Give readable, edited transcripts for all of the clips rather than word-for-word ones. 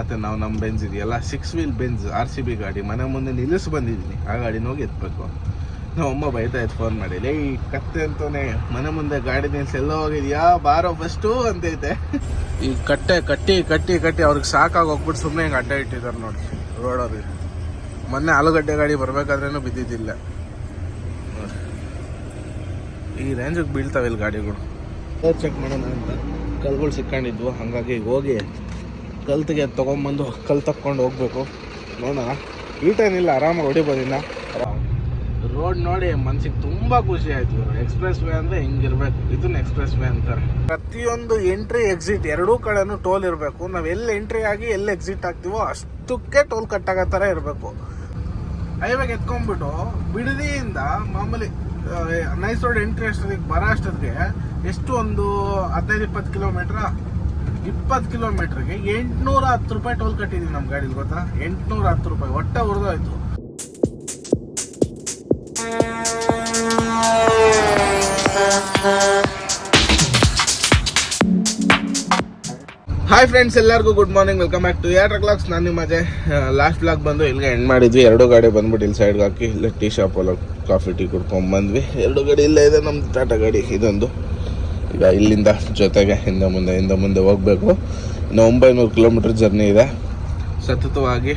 ಮತ್ತೆ ನಾವು ನಮ್ಮ ಬೆಂಜ್ ಇದೆಯಲ್ಲ 6 ವೀಲ್ ಬೆಂಜ್ RCB ಗಾಡಿ ಮನೆ ಮುಂದೆ ನಿಲ್ಲಿಸಿ ಬಂದಿದ್ದೀನಿ. ಆ ಗಾಡಿನ ಹೋಗಿ ಎತ್ಬೇಕು. ನಮ್ಮಮ್ಮ ಬೈತಾ ಇತ್ತು ಫೋನ್ ಮಾಡಿ, ಲೇ ಕತ್ತೆ ಅಂತಾನೆ ಮನೆ ಮುಂದೆ ಗಾಡಿ ನಿಲ್ಸಿ ಎಲ್ಲ ಹೋಗಿದ್ಯಾ ಬಾರೋ ಫಸ್ಟು ಅಂತೈತೆ. ಈ ಕಟ್ಟೆ ಕಟ್ಟಿ ಕಟ್ಟಿ ಕಟ್ಟಿ ಅವ್ರಿಗೆ ಸಾಕಾಗಿ ಹೋಗ್ಬಿಟ್ಟು ಸುಮ್ಮನೆ ಹಿಂಗೆ ಅಡ್ಡ ಇಟ್ಟಿದ್ದಾರೆ ನೋಡಿ ರೋಡವ್ರಿಗೆ. ಮೊನ್ನೆ ಆಲೂಗಡ್ಡೆ ಗಾಡಿ ಬರ್ಬೇಕಾದ್ರೇನು ಬಿದ್ದಿದ್ದಿಲ್ಲ. ಈ ರೇಂಜಿಗೆ ಬೀಳ್ತಾವೆ ಇಲ್ಲಿ ಗಾಡಿಗಳು. ಚೆಕ್ ಮಾಡೋಣ ಅಂತ ಕಲ್ಗಳು ಸಿಕ್ಕೊಂಡಿದ್ವು, ಹಾಗಾಗಿ ಹೋಗಿ ಕಲ್ತಿಗೆ ತೊಗೊಂಬಂದು ಕಲ್ ತಕ್ಕೊಂಡು ಹೋಗ್ಬೇಕು. ನೋಡೋಣ, ಈಟೇನಿಲ್ಲ, ಆರಾಮಾಗಿ ಹೊಡಿಬೋದಿನ್ನ. ರೋಡ್ ನೋಡಿ ಮನ್ಸಿಗೆ ತುಂಬ ಖುಷಿ ಆಯ್ತು. ಎಕ್ಸ್ಪ್ರೆಸ್ ವೇ ಅಂದರೆ ಹಿಂಗಿರ್ಬೇಕು, ಇದನ್ನ ಎಕ್ಸ್ಪ್ರೆಸ್ ವೇ ಅಂತಾರೆ. ಪ್ರತಿಯೊಂದು ಎಂಟ್ರಿ ಎಕ್ಸಿಟ್ ಎರಡೂ ಕಡೆನೂ ಟೋಲ್ ಇರಬೇಕು. ನಾವು ಎಲ್ಲಿ ಎಂಟ್ರಿ ಆಗಿ ಎಲ್ಲಿ ಎಕ್ಸಿಟ್ ಆಗ್ತೀವೋ ಅಷ್ಟಕ್ಕೆ ಟೋಲ್ ಕಟ್ಟಾಗೋ ಥರ ಇರಬೇಕು. ಹೈವೇಗೆ ಎತ್ಕೊಂಡ್ಬಿಟ್ಟು ಬಿಡದಿಯಿಂದ ಮಾಮೂಲಿ ನೈಸ್ ರೋಡ್ ಎಂಟ್ರಿ ಅಷ್ಟೊತ್ತಿಗೆ ಬರೋ ಅಷ್ಟೊತ್ತಿಗೆ ಎಷ್ಟು ಒಂದು 15-20 ಕಿಲೋಮೀಟ್ರ 20 ಕಿಲೋಮೀಟ್ರಿಗೆ 810 ರೂಪಾಯಿ ಟೋಲ್ ಕಟ್ಟಿದೀವಿ ನಮ್ಮ ಗಾಡಿಲಿ, ಗೊತ್ತಾ? 810 ರೂಪಾಯಿ ಹೊಟ್ಟೆ ಉರಿದೋಯ್ತು. ಹಾಯ್ ಫ್ರೆಂಡ್ಸ್, ಎಲ್ಲರಿಗೂ good morning, welcome back to ಯಾರ್ ಕ್ಲಾಕ್ಸ್. ನಾನು ನಿಮ್ಮ ಅಜಯ್. ಲಾಸ್ಟ್ ಬ್ಲಾಗ್ ಬಂದು ಇಲ್ಲಿಗೆ ಎಂಡ್ ಮಾಡಿದ್ವಿ. ಎರಡು ಗಾಡಿ ಬಂದ್ಬಿಟ್ಟು ಇಲ್ಲಿ ಸೈಡ್ಗೆ ಹಾಕಿ ಇಲ್ಲೇ ಟೀ ಶಾಪಲ್ಲಿ ಕಾಫಿ ಟೀ ಕುಡ್ಕೊಂಡ್ಬಂದ್ವಿ. ಎರಡು ಗಾಡಿ ಇಲ್ಲೇ ಇದೆ, ನಮ್ಮ ಟಾಟಾ ಗಾಡಿ ಇದೊಂದು. ಈಗ ಇಲ್ಲಿಂದ ಜೊತೆಗೆ ಹಿಂದೆ ಮುಂದೆ ಹೋಗಬೇಕು. ಇನ್ನು 900 ಕಿಲೋಮೀಟರ್ ಜರ್ನಿ ಇದೆ ಸತತವಾಗಿ.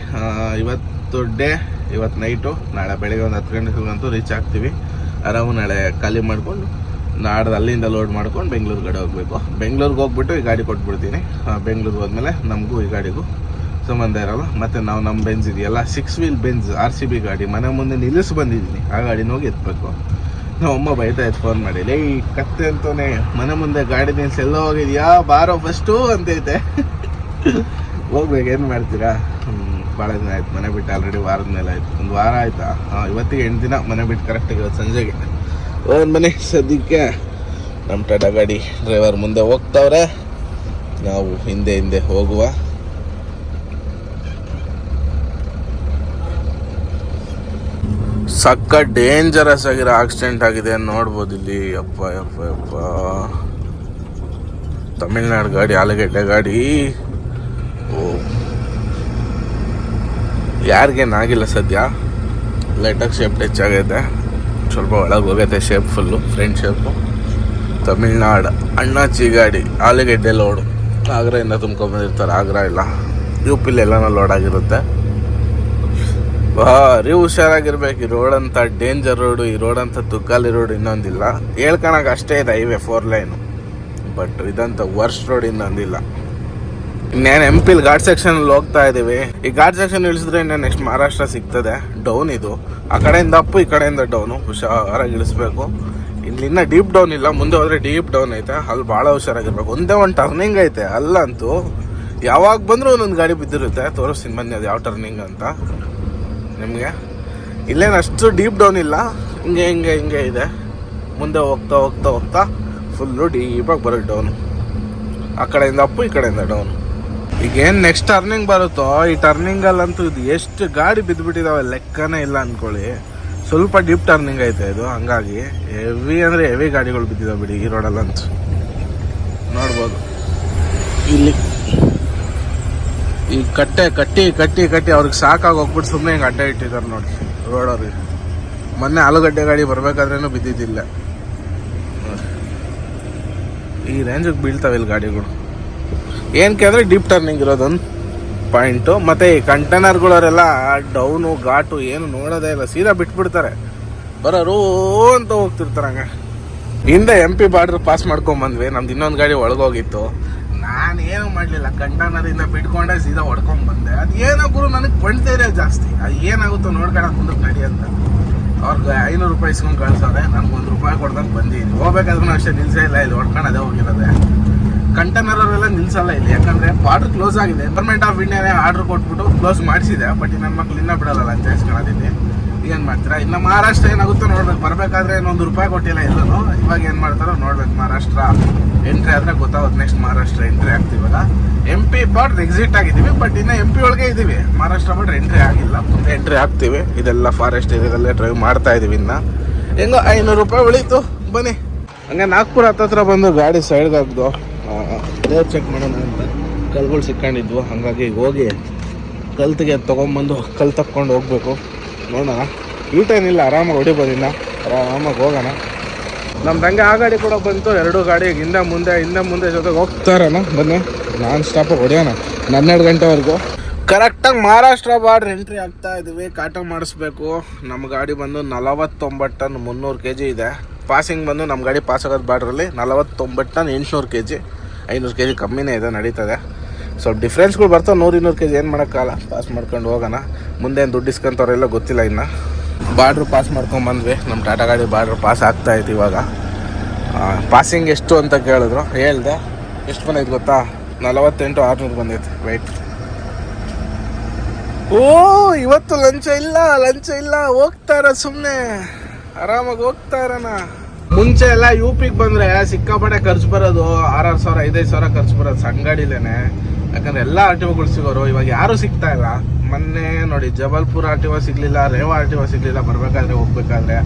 ಇವತ್ತು ನೈಟು, ನಾಳೆ ಬೆಳಗ್ಗೆ ಒಂದು 10 ಗಂಟೆಗಂತೂ ರೀಚ್ ಆಗ್ತೀವಿ. ಆರಾಮು ನಾಳೆ ಖಾಲಿ ಮಾಡಿಕೊಂಡು ನಾಡ್ದು ಅಲ್ಲಿಂದ ಲೋಡ್ ಮಾಡ್ಕೊಂಡು ಬೆಂಗಳೂರು ಕಡೆ ಹೋಗಬೇಕು. ಬೆಂಗಳೂರಿಗೆ ಹೋಗ್ಬಿಟ್ಟು ಈ ಗಾಡಿ ಕೊಟ್ಬಿಡ್ತೀನಿ. ಬೆಂಗಳೂರಿಗೆ ಹೋದ್ಮೇಲೆ ನಮಗೂ ಈ ಗಾಡಿಗೂ ಸಂಬಂಧ ಇರೋಲ್ಲ. ಮತ್ತು ನಾವು ನಮ್ಮ ಬೆಂಜ್ ಇದೆಯಲ್ಲ 6 ವೀಲ್ ಬೆಂಜ್ RCB ಗಾಡಿ ಮನೆ ಮುಂದೆ ನಿಲ್ಲಿಸಿ ಬಂದಿದ್ದೀನಿ. ಆ ಗಾಡಿನ ಹೋಗಿ ಎತ್ಬೇಕು. ನಮ್ಮಮ್ಮ ಬೈತಾ ಇತ್ತು ಫೋನ್ ಮಾಡಿ, ಲೇ ಕತ್ತೆ ಅಂತಾನೆ ಮನೆ ಮುಂದೆ ಗಾಡಿ ನಿಲ್ಸಿ ಎಲ್ಲ ಹೋಗಿದ್ಯಾ ಬಾರೋ ಫಸ್ಟು ಅಂತೈತೆ. ಹೋಗ್ಬೇಕು, ಏನು ಮಾಡ್ತೀರಾ? ಭಾಳ ದಿನ ಆಯ್ತು ಮನೆ ಬಿಟ್ಟು, ಆಲ್ರೆಡಿ ವಾರದ ಮೇಲೆ ಆಯ್ತು, ಒಂದು ವಾರ ಆಯ್ತಾ. ಇವತ್ತಿಗೆ 8 ದಿನ ಮನೆ ಬಿಟ್ಟು ಕರೆಕ್ಟಾಗಿ. ಇವತ್ತು ಸಂಜೆಗೆ ಒಂದು ಮನೆ. ಸದ್ಯಕ್ಕೆ ನಮ್ಮ ಟಾಟಾ ಗಾಡಿ ಡ್ರೈವರ್ ಮುಂದೆ ಹೋಗ್ತಾವ್ರೆ, ನಾವು ಹಿಂದೆ ಹೋಗುವ. ಸಕ್ಕ ಡೇಂಜರಸ್ ಆಗಿರೋ ಆಕ್ಸಿಡೆಂಟ್ ಆಗಿದೆ ನೋಡ್ಬೋದು ಇಲ್ಲಿ. ಯಪ್ಪ ತಮಿಳ್ನಾಡು ಗಾಡಿ, ಆಲೂಗಡ್ಡೆ ಗಾಡಿ. ಯಾರಿಗೇನಾಗಿಲ್ಲ ಸದ್ಯ, ಲೈಟಾಗಿ ಶೇಪ್ ಟಚ್ ಆಗೈತೆ, ಸ್ವಲ್ಪ ಒಳಗೆ ಹೋಗೈತೆ shape full, front shape. Tamil Nadu ಅಣ್ಣಾಚಿ ಗಾಡಿ, ಆಲೂಗಡ್ಡೆ ಲೋಡು. ಆಗ್ರಾಯಿಂದ ತುಂಬ್ಕೊಂಬಂದಿರ್ತಾರೆ, ಆಗ್ರಾ ಇಲ್ಲ, UP ಎಲ್ಲನೂ ಲೋಡ್ ಆಗಿರುತ್ತೆ. ಭಾರಿ ಹುಷಾರಾಗಿರ್ಬೇಕು. ಈ ರೋಡ್ ಅಂತ ಡೇಂಜರ್ ರೋಡು, ಈ ರೋಡ್ ಅಂತ ತುಕ್ಕಾಲಿ ರೋಡ್ ಇನ್ನೊಂದಿಲ್ಲ. ಹೇಳ್ಕೊಳಕ್ಕೆ ಅಷ್ಟೇ ಇದೆ ಹೈವೇ 4 ಲೈನು, ಬಟ್ ಇದಂತ ವರ್ಸ್ಟ್ ರೋಡ್ ಇನ್ನೊಂದಿಲ್ಲ. ಇನ್ನೇನು MP ಘಾಟ್ ಸೆಕ್ಷನಲ್ಲಿ ಹೋಗ್ತಾ ಇದ್ದೀವಿ. ಈ ಘಾಟ್ ಸೆಕ್ಷನ್ ಇಳಿಸಿದ್ರೆ ಇನ್ನು ನೆಕ್ಸ್ಟ್ ಮಹಾರಾಷ್ಟ್ರ ಸಿಗ್ತದೆ. ಡೌನ್ ಇದು, ಆ ಕಡೆಯಿಂದ ಅಪ್ಪು, ಈ ಕಡೆಯಿಂದ ಡೌನು. ಹುಷಾರಾಗಿ ಇಳಿಸ್ಬೇಕು. ಇಲ್ಲಿನ್ನ ಡೀಪ್ ಡೌನ್ ಇಲ್ಲ, ಮುಂದೆ ಹೋದರೆ ಡೀಪ್ ಡೌನ್ ಐತೆ. ಅಲ್ಲಿ ಭಾಳ ಹುಷಾರಾಗಿರ್ಬೇಕು. ಒಂದೇ ಒಂದು ಟರ್ನಿಂಗ್ ಐತೆ, ಅಲ್ಲಂತೂ ಯಾವಾಗ ಬಂದರೂ ಒಂದೊಂದು ಗಾಡಿ ಬಿದ್ದಿರುತ್ತೆ. ತೋರಿಸ್ತೀನಿ ಬನ್ನಿ ಅದು ಯಾವ ಟರ್ನಿಂಗ್ ಅಂತ ನಿಮಗೆ. ಇಲ್ಲೇನು ಅಷ್ಟು ಡೀಪ್ ಡೌನ್ ಇಲ್ಲ, ಹಿಂಗೆ ಇದೆ. ಮುಂದೆ ಹೋಗ್ತಾ ಫುಲ್ಲು ಡೀಪಾಗಿ ಬರೋದು ಡೌನು. ಆ ಕಡೆಯಿಂದ ಅಪ್ಪು, ಈ ಕಡೆಯಿಂದ ಡೌನು. ಈಗೇನು ನೆಕ್ಸ್ಟ್ ಟರ್ನಿಂಗ್ ಬರುತ್ತೋ, ಈ ಟರ್ನಿಂಗಲ್ಲಂತೂ ಇದು ಎಷ್ಟು ಗಾಡಿ ಬಿದ್ದುಬಿಟ್ಟಿದಾವೆ ಲೆಕ್ಕನೇ ಇಲ್ಲ ಅಂದ್ಕೊಳ್ಳಿ. ಸ್ವಲ್ಪ ಡೀಪ್ ಟರ್ನಿಂಗ್ ಐತೆ ಇದು, ಹಂಗಾಗಿ ಹೆವಿ ಅಂದರೆ ಹೆವಿ ಗಾಡಿಗಳು ಬಿದ್ದಿದ್ದಾವೆ ಬಿಡಿ ಈ ರೋಡಲ್ಲಂತೂ. ನೋಡ್ಬೋದು ಇಲ್ಲಿ ಈ ಕಟ್ಟೆ ಕಟ್ಟಿ ಕಟ್ಟಿ ಕಟ್ಟಿ ಅವ್ರಿಗೆ ಸಾಕಾಗಿ ಹೋಗ್ಬಿಟ್ಟು ಸುಮ್ಮನೆ ಹಿಂಗೆ ಅಡ್ಡ ಇಟ್ಟಿದ್ದಾರೆ ನೋಡಿ ರೋಡವ್ರಿಗೆ. ಮೊನ್ನೆ ಆಲೂಗಡ್ಡೆ ಗಾಡಿ ಬರ್ಬೇಕಾದ್ರೇನು ಬಿದ್ದಿದ್ದಿಲ್ಲ. ಈ ರೇಂಜಿಗೆ ಬೀಳ್ತಾವೆ ಇಲ್ಲಿ ಗಾಡಿಗಳು. ಏನಕ್ಕೆ ಅಂದರೆ ಡೀಪ್ ಟರ್ನಿಂಗ್ ಇರೋದೊಂದು ಪಾಯಿಂಟು. ಮತ್ತು ಈ ಕಂಟೈನರ್ಗಳವರೆಲ್ಲ ಡೌನು ಘಾಟು ಏನು ನೋಡೋದೇ ಇಲ್ಲ, ಸೀದಾ ಬಿಟ್ಬಿಡ್ತಾರೆ. ಬರೋರು ಅಂತ ಹೋಗ್ತಿರ್ತಾರೆ ಹಂಗೆ. ಹಿಂದೆ MP ಬಾರ್ಡ್ರ್ ಪಾಸ್ ಮಾಡ್ಕೊಂಬಂದ್ವಿ. ನಮ್ದು ಇನ್ನೊಂದು ಗಾಡಿ ಒಳಗೋಗಿತ್ತು. ನಾನು ಏನು ಮಾಡಲಿಲ್ಲ, ಕಂಟೈನರಿಂದ ಬಿಟ್ಕೊಂಡೆ ಸೀದಾ ಹೊಡ್ಕೊಂಡ್ಬಂದೆ. ಅದು ಏನೋ ಗುರು ನನಗೆ ಬಂಡ್ತೇರೆ ಜಾಸ್ತಿ. ಅದು ಏನಾಗುತ್ತೋ ನೋಡ್ಕೊಳಕ್ಕೆ ಮುಂದಕ್ಕೆ ನಡಿ ಅಂತ ಅವ್ರಿಗೆ 500 ರೂಪಾಯಿ ಇಸ್ಕೊಂಡು ಕಳ್ಸೋರೆ. ನನಗೆ ₹1 ಕೊಡ್ದಂಗೆ ಬಂದಿದ್ದೀನಿ. ಹೋಗ್ಬೇಕಾದ್ರೂ ಅಷ್ಟೇ ನಿಲ್ಸೇ ಇಲ್ಲ, ಇಲ್ಲಿ ಹೊಡ್ಕೊಂಡು ಅದೇ ಹೋಗಿರೋದೆ. ಕಂಟೈನರ್ ಅವರೆಲ್ಲ ನಿಲ್ಸಲ್ಲ ಇಲ್ಲಿ, ಯಾಕಂದರೆ ಬಾರ್ಡ್ರ್ ಕ್ಲೋಸ್ ಆಗಿದೆ. ಗೌರ್ಮೆಂಟ್ ಆಫ್ ಇಂಡಿಯಾನೇ ಆರ್ಡ್ರ್ ಕೊಟ್ಬಿಟ್ಟು ಕ್ಲೋಸ್ ಮಾಡಿಸಿದೆ. ಬಟ್ ನನ್ನ ಮಕ್ಳು ಇನ್ನೂ ಬಿಡೋಲ್ಲ, ಲಂಚಾಯಿಸ್ಕೊಳ್ಳೋದಿದೆ. ಏನು ಮಾಡ್ತೀರಾ? ಇನ್ನು ಮಹಾರಾಷ್ಟ್ರ ಏನಾಗುತ್ತೋ ನೋಡ್ಬೇಕು. ಬರಬೇಕಾದ್ರೆ ₹1 ಕೊಟ್ಟಿಲ್ಲ ಎಲ್ಲೂ. ಇವಾಗ ಏನು ಮಾಡ್ತಾರೋ ನೋಡ್ಬೇಕು. ಮಹಾರಾಷ್ಟ್ರ ಎಂಟ್ರಿ ಆದರೆ ಗೊತ್ತಾಗುತ್ತೆ. ನೆಕ್ಸ್ಟ್ ಮಹಾರಾಷ್ಟ್ರ ಎಂಟ್ರಿ ಆಗ್ತೀವಲ್ಲ. MP ಬಾರ್ಡ್ರ್ ಎಕ್ಸಿಟ್ ಆಗಿದ್ದೀವಿ, ಬಟ್ ಇನ್ನು MP ಒಳಗೆ ಇದ್ದೀವಿ. ಮಹಾರಾಷ್ಟ್ರ ಬಾರ್ಡ್ರ್ ಎಂಟ್ರಿ ಆಗಿಲ್ಲ, ಮುಂದೆ ಎಂಟ್ರಿ ಆಗ್ತೀವಿ. ಇದೆಲ್ಲ ಫಾರೆಸ್ಟ್ ಏರಿಯಾದಲ್ಲೇ ಡ್ರೈವ್ ಮಾಡ್ತಾ ಇದ್ದೀವಿ. ಇನ್ನು ಹೆಂಗೋ ₹500 ಉಳೀತು. ಬನ್ನಿ ಹಂಗೆ ನಾಗ್ಪುರ ಹತ್ರ ಬಂದು ಗಾಡಿ ಸೈಡ್ಗೆ ಹಾಕ್ದು. ರೇಟ್ ಚೆಕ್ ಮಾಡೋಣ ಅಂತ ಕಲ್ಗಳು ಸಿಕ್ಕೊಂಡಿದ್ವು, ಹಾಗಾಗಿ ಹೋಗಿ ಕಲ್ತಿಗೆ ತೊಗೊಂಬಂದು ಕಲ್ ತಕ್ಕೊಂಡು ಹೋಗ್ಬೇಕು. ನೋಡೋಣ, ಈಟೇನಿಲ್ಲ, ಆರಾಮಾಗಿ ಹೊಡಿಬೋದಿನ್ನ, ಆರಾಮಾಗಿ ಹೋಗೋಣ. ನಮ್ಮ ತಂಗೆ ಆ ಗಾಡಿ ಕೂಡ ಬಂತು, 2 ಗಾಡಿ ಹಿಂದೆ ಮುಂದೆ ಜೊತೆಗೆ ಹೋಗ್ತಾರಣ. ಬನ್ನಿ ನಾನ್ ಸ್ಟಾಪ್ ಹೊಡೆಯೋಣ 12 ಗಂಟೆವರೆಗೂ. ಕರೆಕ್ಟಾಗಿ ಮಹಾರಾಷ್ಟ್ರ ಬಾರ್ಡ್ರ್ ಎಂಟ್ರಿ ಆಗ್ತಾ ಇದ್ದೀವಿ. ಕಾಟ ಮಾಡಿಸ್ಬೇಕು. ನಮ್ಮ ಗಾಡಿ ಬಂದು 49 ಟನ್ 300 kg ಇದೆ. ಪಾಸಿಂಗ್ ಬಂದು ನಮ್ಮ ಗಾಡಿ ಪಾಸ್ ಆಗೋದು ಬಾರ್ಡ್ರಲ್ಲಿ 49 ಟನ್ 800 kg, 500 kg ಕಮ್ಮಿನೇ ಇದೆ, ನಡೀತದೆ. ಸ್ವಲ್ಪ ಡಿಫ್ರೆನ್ಸ್ಗಳು ಬರ್ತಾವೆ, 100-200 kg ಏನು ಮಾಡೋಕ್ಕಾಗಲ್ಲ. ಪಾಸ್ ಮಾಡ್ಕೊಂಡು ಹೋಗೋಣ. ಮುಂದೇನು ದುಡ್ಡು ಇಸ್ಕೊಂತವ್ರೆಲ್ಲ ಗೊತ್ತಿಲ್ಲ. ಇನ್ನು ಬಾರ್ಡ್ರು ಪಾಸ್ ಮಾಡ್ಕೊಂಡು ಬಂದ್ವಿ. ನಮ್ಮ ಟಾಟಾ ಗಾಡಿ ಬಾರ್ಡ್ರ್ ಪಾಸ್ ಆಗ್ತಾಯಿತ್ತು ಇವಾಗ. ಪಾಸಿಂಗ್ ಎಷ್ಟು ಅಂತ ಕೇಳಿದ್ರು, ಹೇಳ್ದೆ. ಎಷ್ಟು ಬಂದೈತೆ ಗೊತ್ತಾ? 48,600 ಬಂದೈತೆ ವೆಯ್ಟ್. ಓ, ಇವತ್ತು ಲಂಚ ಇಲ್ಲ, ಹೋಗ್ತಾರ, ಸುಮ್ಮನೆ ಆರಾಮಾಗಿ ಹೋಗ್ತಾರಣ. ಮುಂಚೆ ಎಲ್ಲ UPಗೆ ಬಂದರೆ ಸಿಕ್ಕಾಪಟ್ಟೆ ಖರ್ಚು ಬರೋದು, 6,000 5,000 ಖರ್ಚು ಬರೋದು ಸಣ್ಣ ಗಾಡಿಲೇನೆ. ಯಾಕಂದ್ರೆ ಎಲ್ಲ RTOಗಳು ಸಿಗೋರು. ಇವಾಗ ಯಾರು ಸಿಗ್ತಾ ಇಲ್ಲ. ಮೊನ್ನೆ ನೋಡಿ, ಜಬಲ್ಪುರ್ RTO ಸಿಗ್ಲಿಲ್ಲ, ರೇವಾ RTO ಸಿಗ್ಲಿಲ್ಲ. ಬರ್ಬೇಕಾದ್ರೆ ಹೋಗ್ಬೇಕಾದ್ರೆ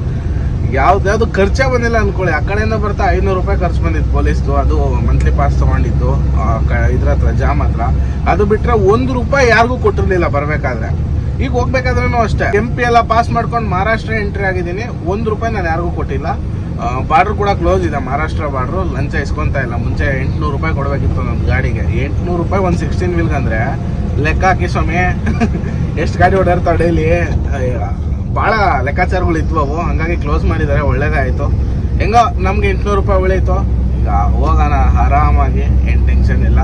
ಯಾವ್ದು ಖರ್ಚೇ ಬಂದಿಲ್ಲ ಅನ್ಕೊಳ್ಳಿ. ಆ ಕಡೆಯಿಂದ ಬರ್ತಾ 500 ರೂಪಾಯಿ ಖರ್ಚು ಬಂದಿತ್ತು ಪೊಲೀಸ್ದು. ಅದು ಮಂತ್ಲಿ ಪಾಸ್ ತೊಗೊಂಡಿದ್ದು ಇದ್ರ ಹತ್ರ, ಜಾಮ್ ಹತ್ರ. ಅದು ಬಿಟ್ರೆ 1 ರೂಪಾಯಿ ಯಾರಿಗೂ ಕೊಟ್ಟಿರ್ಲಿಲ್ಲ ಬರ್ಬೇಕಾದ್ರೆ. ಈಗ ಹೋಗ್ಬೇಕಾದ್ರೂ ಅಷ್ಟೇ, MP ಎಲ್ಲ ಪಾಸ್ ಮಾಡ್ಕೊಂಡು ಮಹಾರಾಷ್ಟ್ರ ಎಂಟ್ರಿ ಆಗಿದ್ದೀನಿ. 1 ರೂಪಾಯಿ ನಾನು ಯಾರಿಗೂ ಕೊಟ್ಟಿಲ್ಲ. ಬಾರ್ಡ್ರ್ ಕೂಡ ಕ್ಲೋಸ್ ಇದೆ, ಮಹಾರಾಷ್ಟ್ರ ಬಾರ್ಡ್ರು. ಲಂಚ ಇಸ್ಕೊತಾ ಇಲ್ಲ. ಮುಂಚೆ 800 ರೂಪಾಯಿ ಕೊಡಬೇಕಿತ್ತು ನಮ್ಮ ಗಾಡಿಗೆ. 800 ರೂಪಾಯಿ ಒಂದು 16 ವೀಲ್ಗಂದ್ರೆ ಲೆಕ್ಕ ಹಾಕಿ ಸ್ವಾಮಿ. ಎಷ್ಟು ಗಾಡಿ ಓಡಾಡ್ತಾವೆ ಡೈಲಿ. ಭಾಳ ಲೆಕ್ಕಾಚಾರಗಳು ಇದ್ವು ಅವು, ಹಂಗಾಗಿ ಕ್ಲೋಸ್ ಮಾಡಿದ್ದಾರೆ. ಒಳ್ಳೇದೇ ಆಯಿತು. ಹೆಂಗೋ ನಮ್ಗೆ 800 ರೂಪಾಯಿ ಉಳೀತು. ಈಗ ಹೋಗೋಣ ಆರಾಮಾಗಿ, ಏನು ಟೆನ್ಷನ್ ಇಲ್ಲ.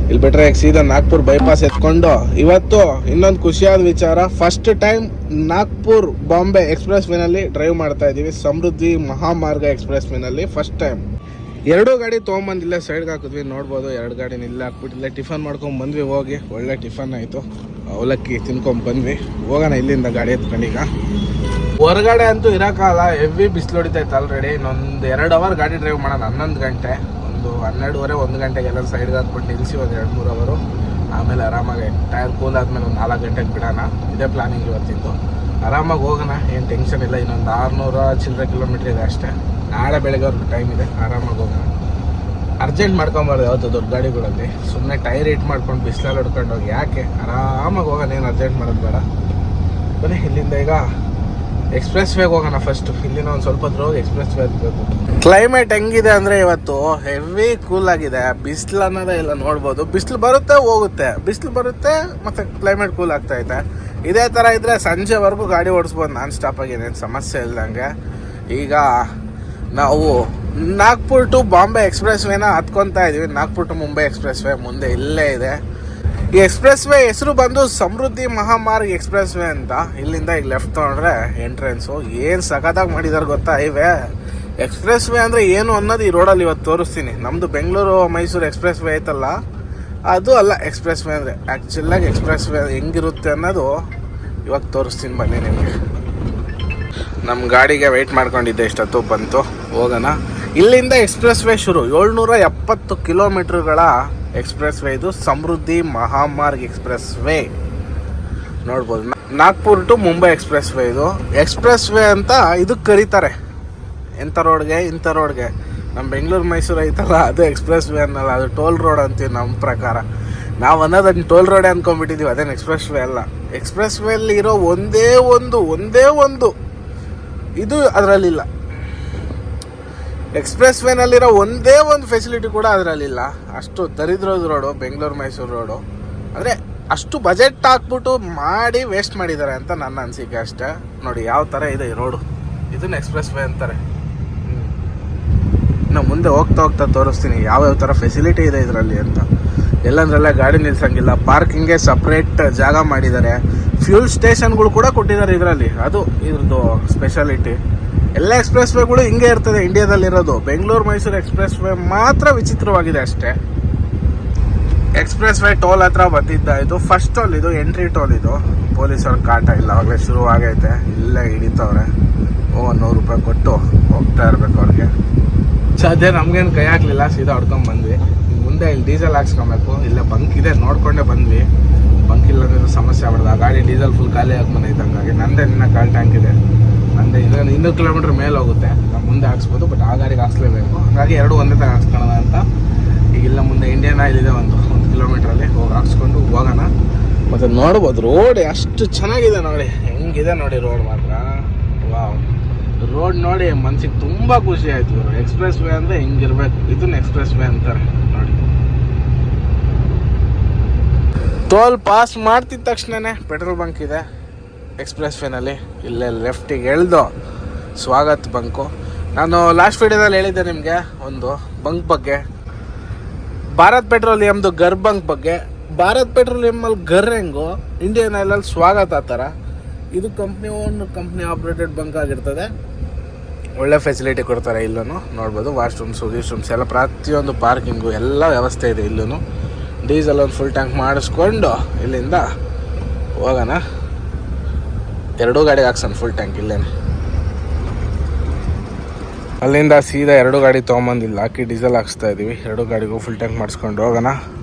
ಇಲ್ಲಿ ಬಿಟ್ರೆ ಸೀದಾ ನಾಗ್ಪುರ್ ಬೈಪಾಸ್ ಎತ್ಕೊಂಡು, ಇವತ್ತು ಇನ್ನೊಂದು ಖುಷಿಯಾದ ವಿಚಾರ, first time Nagpur Bombay express ವೇನಲ್ಲಿ ಡ್ರೈವ್ ಮಾಡ್ತಾ ಇದ್ದೀವಿ. ಸಮೃದ್ಧಿ ಮಹಾಮಾರ್ಗ ಎಕ್ಸ್ಪ್ರೆಸ್ ವೇನಲ್ಲಿ ಫಸ್ಟ್ ಟೈಮ್. 2 ಗಾಡಿ ತೊಗೊಂಬಂದಿಲ್ಲ, ಸೈಡ್ಗೆ ಹಾಕಿದ್ವಿ. ನೋಡ್ಬೋದು, 2 ಗಾಡಿ ಇಲ್ಲ ಹಾಕ್ಬಿಟ್ಟಿಲ್ಲ. ಟಿಫನ್ ಮಾಡ್ಕೊಂಡು ಬಂದ್ವಿ. ಹೋಗಿ ಒಳ್ಳೆ ಟಿಫನ್ ಆಯಿತು, ಅವಲಕ್ಕಿ ತಿನ್ಕೊಂಡು ಬಂದ್ವಿ. ಹೋಗೋಣ ಇಲ್ಲಿಂದ ಗಾಡಿ ಎತ್ಕೊಂಡೀಗ. ಹೊರಗಡೆ ಅಂತೂ ಇರೋಕ್ಕಾಗಲ್ಲ, ಹೆವಿ ಬಿಸಿಲು ಹೊಡಿತೈತೆ ಆಲ್ರೆಡಿ. ಇನ್ನೊಂದು 2 ಅವರ್ ಗಾಡಿ ಡ್ರೈವ್ ಮಾಡೋಣ. 11 ಗಂಟೆ, ಒಂದು 12:30 1 ಗಂಟೆಗೆಲ್ಲ ಸೈಡ್ಗೆ ಹಾಕ್ಬಿಟ್ಟು ನಿಲ್ಲಿಸಿ ಒಂದು 2-3 ಅವರು. ಆಮೇಲೆ ಆರಾಮಾಗಿ ಟೈರ್ ಕೂಲ್ ಆದಮೇಲೆ ಒಂದು 4 ಗಂಟೆಗೆ ಬಿಡೋಣ. ಇದೇ ಪ್ಲಾನಿಂಗ್ ಇವತ್ತಿದ್ದು. ಆರಾಮಾಗಿ ಹೋಗೋಣ, ಏನು ಟೆನ್ಷನ್ ಇಲ್ಲ. ಇನ್ನೊಂದು 600 ಚಿಲ್ಲರೆ ಕಿಲೋಮೀಟ್ರ್ ಇದೆ ಅಷ್ಟೇ. ನಾಳೆ ಬೆಳಗ್ಗೆವರೆಗೂ ಟೈಮ್ ಇದೆ, ಆರಾಮಾಗಿ ಹೋಗೋಣ. ಅರ್ಜೆಂಟ್ ಮಾಡ್ಕೊಂಬಾರ್ದು ಯಾವತ್ತು ದೊಡ್ಡ ಗಾಡಿಗಳಲ್ಲಿ. ಸುಮ್ಮನೆ ಟೈರ್ ಹಿಟ್ ಮಾಡ್ಕೊಂಡು ಬಿಸಿಲಲ್ಲಿ ಹೊಡ್ಕೊಂಡು ಹೋಗಿ ಯಾಕೆ, ಆರಾಮಾಗಿ ಹೋಗೋಣ. ಏನು ಅರ್ಜೆಂಟ್ ಮಾಡೋದು ಬೇಡ. ಬನ್ನಿ ಇಲ್ಲಿಂದ ಈಗ ಎಕ್ಸ್ಪ್ರೆಸ್ ವೇಗೆ ಹೋಗೋಣ. ಫಸ್ಟು ಇಲ್ಲಿನ ಒಂದು ಸ್ವಲ್ಪ ಹೊತ್ತು ಹೋಗಿ ಎಕ್ಸ್ಪ್ರೆಸ್ ವೇ ಹತ್ಬೇಕು. ಕ್ಲೈಮೇಟ್ ಹೆಂಗಿದೆ ಅಂದರೆ ಇವತ್ತು ಹೆವಿ ಕೂಲ್ ಆಗಿದೆ. ಬಿಸಿಲು ಅನ್ನೋದೇ ಇಲ್ಲ, ನೋಡ್ಬೋದು. ಬಿಸಿಲು ಬರುತ್ತೆ ಹೋಗುತ್ತೆ, ಬಿಸಿಲು ಬರುತ್ತೆ ಮತ್ತು ಕ್ಲೈಮೇಟ್ ಕೂಲ್ ಆಗ್ತಾಯಿದೆ. ಇದೇ ಥರ ಇದ್ದರೆ ಸಂಜೆವರೆಗೂ ಗಾಡಿ ಓಡಿಸ್ಬೋದು ನಾನ್ ಸ್ಟಾಪಾಗಿ, ಏನೇನು ಸಮಸ್ಯೆ ಇಲ್ದಂಗೆ. ಈಗ ನಾವು ನಾಗ್ಪುರ್ ಟು ಬಾಂಬೆ ಎಕ್ಸ್ಪ್ರೆಸ್ ವೇನ ಹತ್ಕೊತಾ ಇದೀವಿ. Nagpur to Mumbai expressway ಮುಂದೆ ಇಲ್ಲೇ ಇದೆ. ಈ ಎಕ್ಸ್ಪ್ರೆಸ್ ವೇ ಹೆಸರು ಬಂದು ಸಮೃದ್ಧಿ ಮಹಾಮಾರ್ಗ್ ಎಕ್ಸ್ಪ್ರೆಸ್ ವೇ ಅಂತ. ಇಲ್ಲಿಂದ ಈಗ ಲೆಫ್ಟ್ ತೊಗೊಂಡ್ರೆ ಎಂಟ್ರೆನ್ಸು. ಏನು ಸಖತ್ತಾಗಿ ಮಾಡಿದಾರೆ ಗೊತ್ತಾ ಹೈವೇ. ಎಕ್ಸ್ಪ್ರೆಸ್ ವೇ ಅಂದರೆ ಏನು ಅನ್ನೋದು ಈ ರೋಡಲ್ಲಿ ಇವತ್ತು ತೋರಿಸ್ತೀನಿ. ನಮ್ಮದು ಬೆಂಗಳೂರು ಮೈಸೂರು ಎಕ್ಸ್ಪ್ರೆಸ್ ವೇ ಐತಲ್ಲ, ಅದು ಅಲ್ಲ ಎಕ್ಸ್ಪ್ರೆಸ್ ವೇ ಅಂದರೆ. ಆ್ಯಕ್ಚುಲಾಗಿ ಎಕ್ಸ್ಪ್ರೆಸ್ ವೇ ಹೆಂಗಿರುತ್ತೆ ಅನ್ನೋದು ಇವಾಗ ತೋರಿಸ್ತೀನಿ ಬನ್ನಿ ನಿಮಗೆ. ನಮ್ಮ ಗಾಡಿಗೆ ವೆಯ್ಟ್ ಮಾಡ್ಕೊಂಡಿದ್ದೆ, ಇಷ್ಟೊತ್ತು ಬಂತು. ಹೋಗೋಣ. ಇಲ್ಲಿಂದ ಎಕ್ಸ್ಪ್ರೆಸ್ ವೇ ಶುರು. 770 ಕಿಲೋಮೀಟ್ರ್ಗಳ ಎಕ್ಸ್ಪ್ರೆಸ್ ವೇ ಇದು. ಸಮೃದ್ಧಿ ಮಹಾಮಾರ್ಗ್ ಎಕ್ಸ್ಪ್ರೆಸ್ ವೇ ನೋಡ್ಬೋದು. Nagpur to Mumbai expressway ಇದು. ಎಕ್ಸ್ಪ್ರೆಸ್ ವೇ ಅಂತ ಇದಕ್ಕೆ ಕರೀತಾರೆ. ಎಂಥ ರೋಡ್ಗೆ, ಇಂಥ ರೋಡ್ಗೆ. ನಮ್ಮ ಬೆಂಗಳೂರು ಮೈಸೂರು ಐತಲ್ಲ, ಅದು ಎಕ್ಸ್ಪ್ರೆಸ್ ವೇ ಅನ್ನಲ್ಲ, ಅದು ಟೋಲ್ ರೋಡ್ ಅಂತೀವಿ ನಮ್ಮ ಪ್ರಕಾರ. ನಾವು ಅನ್ನೋದನ್ನು ಟೋಲ್ ರೋಡೇ ಅಂದ್ಕೊಂಡ್ಬಿಟ್ಟಿದ್ದೀವಿ, ಅದೇನು ಎಕ್ಸ್ಪ್ರೆಸ್ ವೇ ಅಲ್ಲ. ಎಕ್ಸ್ಪ್ರೆಸ್ ವೇಲ್ಲಿ ಇರೋ ಒಂದೇ ಒಂದು ಇದು ಅದರಲ್ಲಿಲ್ಲ. ಎಕ್ಸ್ಪ್ರೆಸ್ ವೇನಲ್ಲಿರೋ ಒಂದೇ ಒಂದು ಫೆಸಿಲಿಟಿ ಕೂಡ ಅದರಲ್ಲಿಲ್ಲ. ಅಷ್ಟು ದರಿದ್ರದ ರೋಡು ಬೆಂಗಳೂರು ಮೈಸೂರು ರೋಡು. ಅಂದರೆ ಅಷ್ಟು ಬಜೆಟ್ ಹಾಕ್ಬಿಟ್ಟು ಮಾಡಿ ವೇಸ್ಟ್ ಮಾಡಿದ್ದಾರೆ ಅಂತ ನನ್ನ ಅನಿಸಿಕೆ ಅಷ್ಟೇ. ನೋಡಿ ಯಾವ ಥರ ಇದೆ ಈ ರೋಡು. ಇದನ್ನ ಎಕ್ಸ್ಪ್ರೆಸ್ ವೇ ಅಂತಾರೆ. ಇನ್ನು ಮುಂದೆ ಹೋಗ್ತಾ ತೋರಿಸ್ತೀನಿ ಯಾವ್ಯಾವ ಥರ ಫೆಸಿಲಿಟಿ ಇದೆ ಇದರಲ್ಲಿ ಅಂತ. ಎಲ್ಲಂದ್ರಲ್ಲ ಗಾಡಿ ನಿಲ್ಸಂಗಿಲ್ಲ, ಪಾರ್ಕಿಂಗ್ಗೆ ಸಪ್ರೇಟ್ ಜಾಗ ಮಾಡಿದ್ದಾರೆ. ಫ್ಯೂಲ್ ಸ್ಟೇಷನ್ಗಳು ಕೂಡ ಕೊಟ್ಟಿದ್ದಾರೆ ಇದರಲ್ಲಿ, ಅದು ಇದ್ರದ್ದು ಸ್ಪೆಷಾಲಿಟಿ. ಎಲ್ಲ ಎಕ್ಸ್ಪ್ರೆಸ್ ವೇಗಳು ಹಿಂಗೆ ಇರ್ತದೆ ಇಂಡಿಯಾದಲ್ಲಿರೋದು. ಬೆಂಗಳೂರು ಮೈಸೂರು ಎಕ್ಸ್ಪ್ರೆಸ್ ವೇ ಮಾತ್ರ ವಿಚಿತ್ರವಾಗಿದೆ ಅಷ್ಟೇ. ಎಕ್ಸ್ಪ್ರೆಸ್ ವೇ ಟೋಲ್ ಹತ್ರ ಬಂದಿದ್ದಾಯಿತು. ಫಸ್ಟ್ ಟೋಲ್ ಇದು, ಎಂಟ್ರಿ ಟೋಲ್ ಇದು. ಪೊಲೀಸವ್ರ ಕಾಟ ಇಲ್ಲ, ಅವಾಗಲೇ ಶುರು ಆಗೈತೆ. ಇಲ್ಲೇ ಹಿಡಿತವ್ರೆ. 100 ರೂಪಾಯಿ ಕೊಟ್ಟು ಹೋಗ್ತಾ ಇರ್ಬೇಕು ಅವ್ರಿಗೆ. ಸದ್ಯ ನಮ್ಗೇನು ಕೈ ಹಾಕ್ಲಿಲ್ಲ, ಸೀದಾ ಹೊಡ್ಕೊಂಡ್ ಬಂದ್ವಿ. ಮುಂದೆ ಇಲ್ಲಿ ಡೀಸೆಲ್ ಹಾಕ್ಸ್ಕೊಬೇಕು. ಇಲ್ಲೇ ಬಂಕ್ ಇದೆ, ನೋಡ್ಕೊಂಡೇ ಬಂದ್ವಿ. ಬಂಕ್ ಇಲ್ಲ ಅಂದ್ರೆ ಸಮಸ್ಯೆ ಆಗ್ಬಿಡ್ದು. ಆ ಗಾಡಿ ಡೀಸೆಲ್ ಫುಲ್ ಖಾಲಿ ಆಗ್ಬಂದೈತೆ. ಹಂಗಾಗಿ ನಂದೇ ನಿನ್ನ ಕಾಲ್ ಟ್ಯಾಂಕ್ ಇದೆ, ನಂದೇ 200 ಕಿಲೋಮೀಟ್ರ್ ಮೇಲೆ ಹೋಗುತ್ತೆ. ನಾವು ಮುಂದೆ ಹಾಕ್ಸ್ಬೋದು, ಬಟ್ ಆ ಗಾಡಿಗೆ ಹಾಕ್ಸ್ಲೇಬೇಕು. ಹಾಗಾಗಿ 2 ಒಂದೇ ತರ ಹಾಕ್ಸ್ಕೊಳ್ಳೋಣ ಅಂತ. ಈಗಿಲ್ಲ ಮುಂದೆ ಇಂಡಿಯನ್ ಆಯಿಲ್ ಇದೆ, 1 ಕಿಲೋಮೀಟ್ರಲ್ಲಿ ಹೋಗಿ ಹಾಕ್ಸ್ಕೊಂಡು ಹೋಗೋಣ. ಮತ್ತು ನೋಡ್ಬೋದು ರೋಡ್ ಅಷ್ಟು ಚೆನ್ನಾಗಿದೆ ನೋಡಿ, ಹೆಂಗಿದೆ ನೋಡಿ ರೋಡ್ ಮಾತ್ರ. ವಾವ್, ರೋಡ್ ನೋಡಿ ಮನ್ಸಿಗೆ ತುಂಬ ಖುಷಿ ಆಯಿತು. ಎಕ್ಸ್ಪ್ರೆಸ್ ವೇ ಅಂದರೆ ಹಿಂಗಿರ್ಬೇಕು, ಇದನ್ನ ಎಕ್ಸ್ಪ್ರೆಸ್ ವೇ ಅಂತಾರೆ ನೋಡಿ. ಟೋಲ್ ಪಾಸ್ ಮಾಡ್ತಿದ್ದ ತಕ್ಷಣನೇ ಪೆಟ್ರೋಲ್ ಬಂಕ್ ಇದೆ ಎಕ್ಸ್ಪ್ರೆಸ್ ವೇನಲ್ಲಿ. ಇಲ್ಲೇ ಲೆಫ್ಟಿಗೆ ಎಳ್ದು ಸ್ವಾಗತ್ ಬಂಕು. ನಾನು ಲಾಸ್ಟ್ ವಿಡಿಯೋದಲ್ಲಿ ಹೇಳಿದ್ದೆ ನಿಮಗೆ ಒಂದು ಬಂಕ್ ಬಗ್ಗೆ, ಭಾರತ್ ಪೆಟ್ರೋಲಿಯಮ್ದು ಗರ್ ಬಂಕ್ ಬಗ್ಗೆ. ಭಾರತ್ ಪೆಟ್ರೋಲಿಯಮಲ್ಲಿ ಗರ್ ಹೆಂಗೋ ಇಂಡಿಯನ್ ಆಯಿಲಲ್ಲಿ ಸ್ವಾಗತ ಆ ಥರ. ಇದು ಕಂಪ್ನಿ ಆಪ್ರೇಟೆಡ್ ಬಂಕ್ ಆಗಿರ್ತದೆ. ಒಳ್ಳೆ ಫೆಸಿಲಿಟಿ ಕೊಡ್ತಾರೆ. ಇಲ್ಲೂ ನೋಡ್ಬೋದು ವಾಶ್ರೂಮ್ಸು ಗೀಶ್ರೂಮ್ಸ್ ಎಲ್ಲ, ಪ್ರತಿಯೊಂದು ಪಾರ್ಕಿಂಗು ಎಲ್ಲ ವ್ಯವಸ್ಥೆ ಇದೆ. ಇಲ್ಲೂ ಡೀಸೆಲ್ ಒಂದು ಫುಲ್ ಟ್ಯಾಂಕ್ ಮಾಡಿಸ್ಕೊಂಡು ಇಲ್ಲಿಂದ ಹೋಗೋಣ. ಎರಡೂ ಗಾಡಿಗೆ ಹಾಕ್ಸೋಣ ಫುಲ್ ಟ್ಯಾಂಕ್ ಇಲ್ಲೇನೆ. ಅಲ್ಲಿಂದ ಸೀದಾ ಎರಡು ಗಾಡಿ ತೊಗೊಂಬಂದು ಇಲ್ಲಿ ಹಾಕಿ ಡೀಸೆಲ್ ಹಾಕ್ಸ್ತಾ ಇದ್ದೀವಿ. ಎರಡು ಗಾಡಿಗೂ ಫುಲ್ ಟ್ಯಾಂಕ್ ಮಾಡಿಸ್ಕೊಂಡು ಹೋಗೋಣ.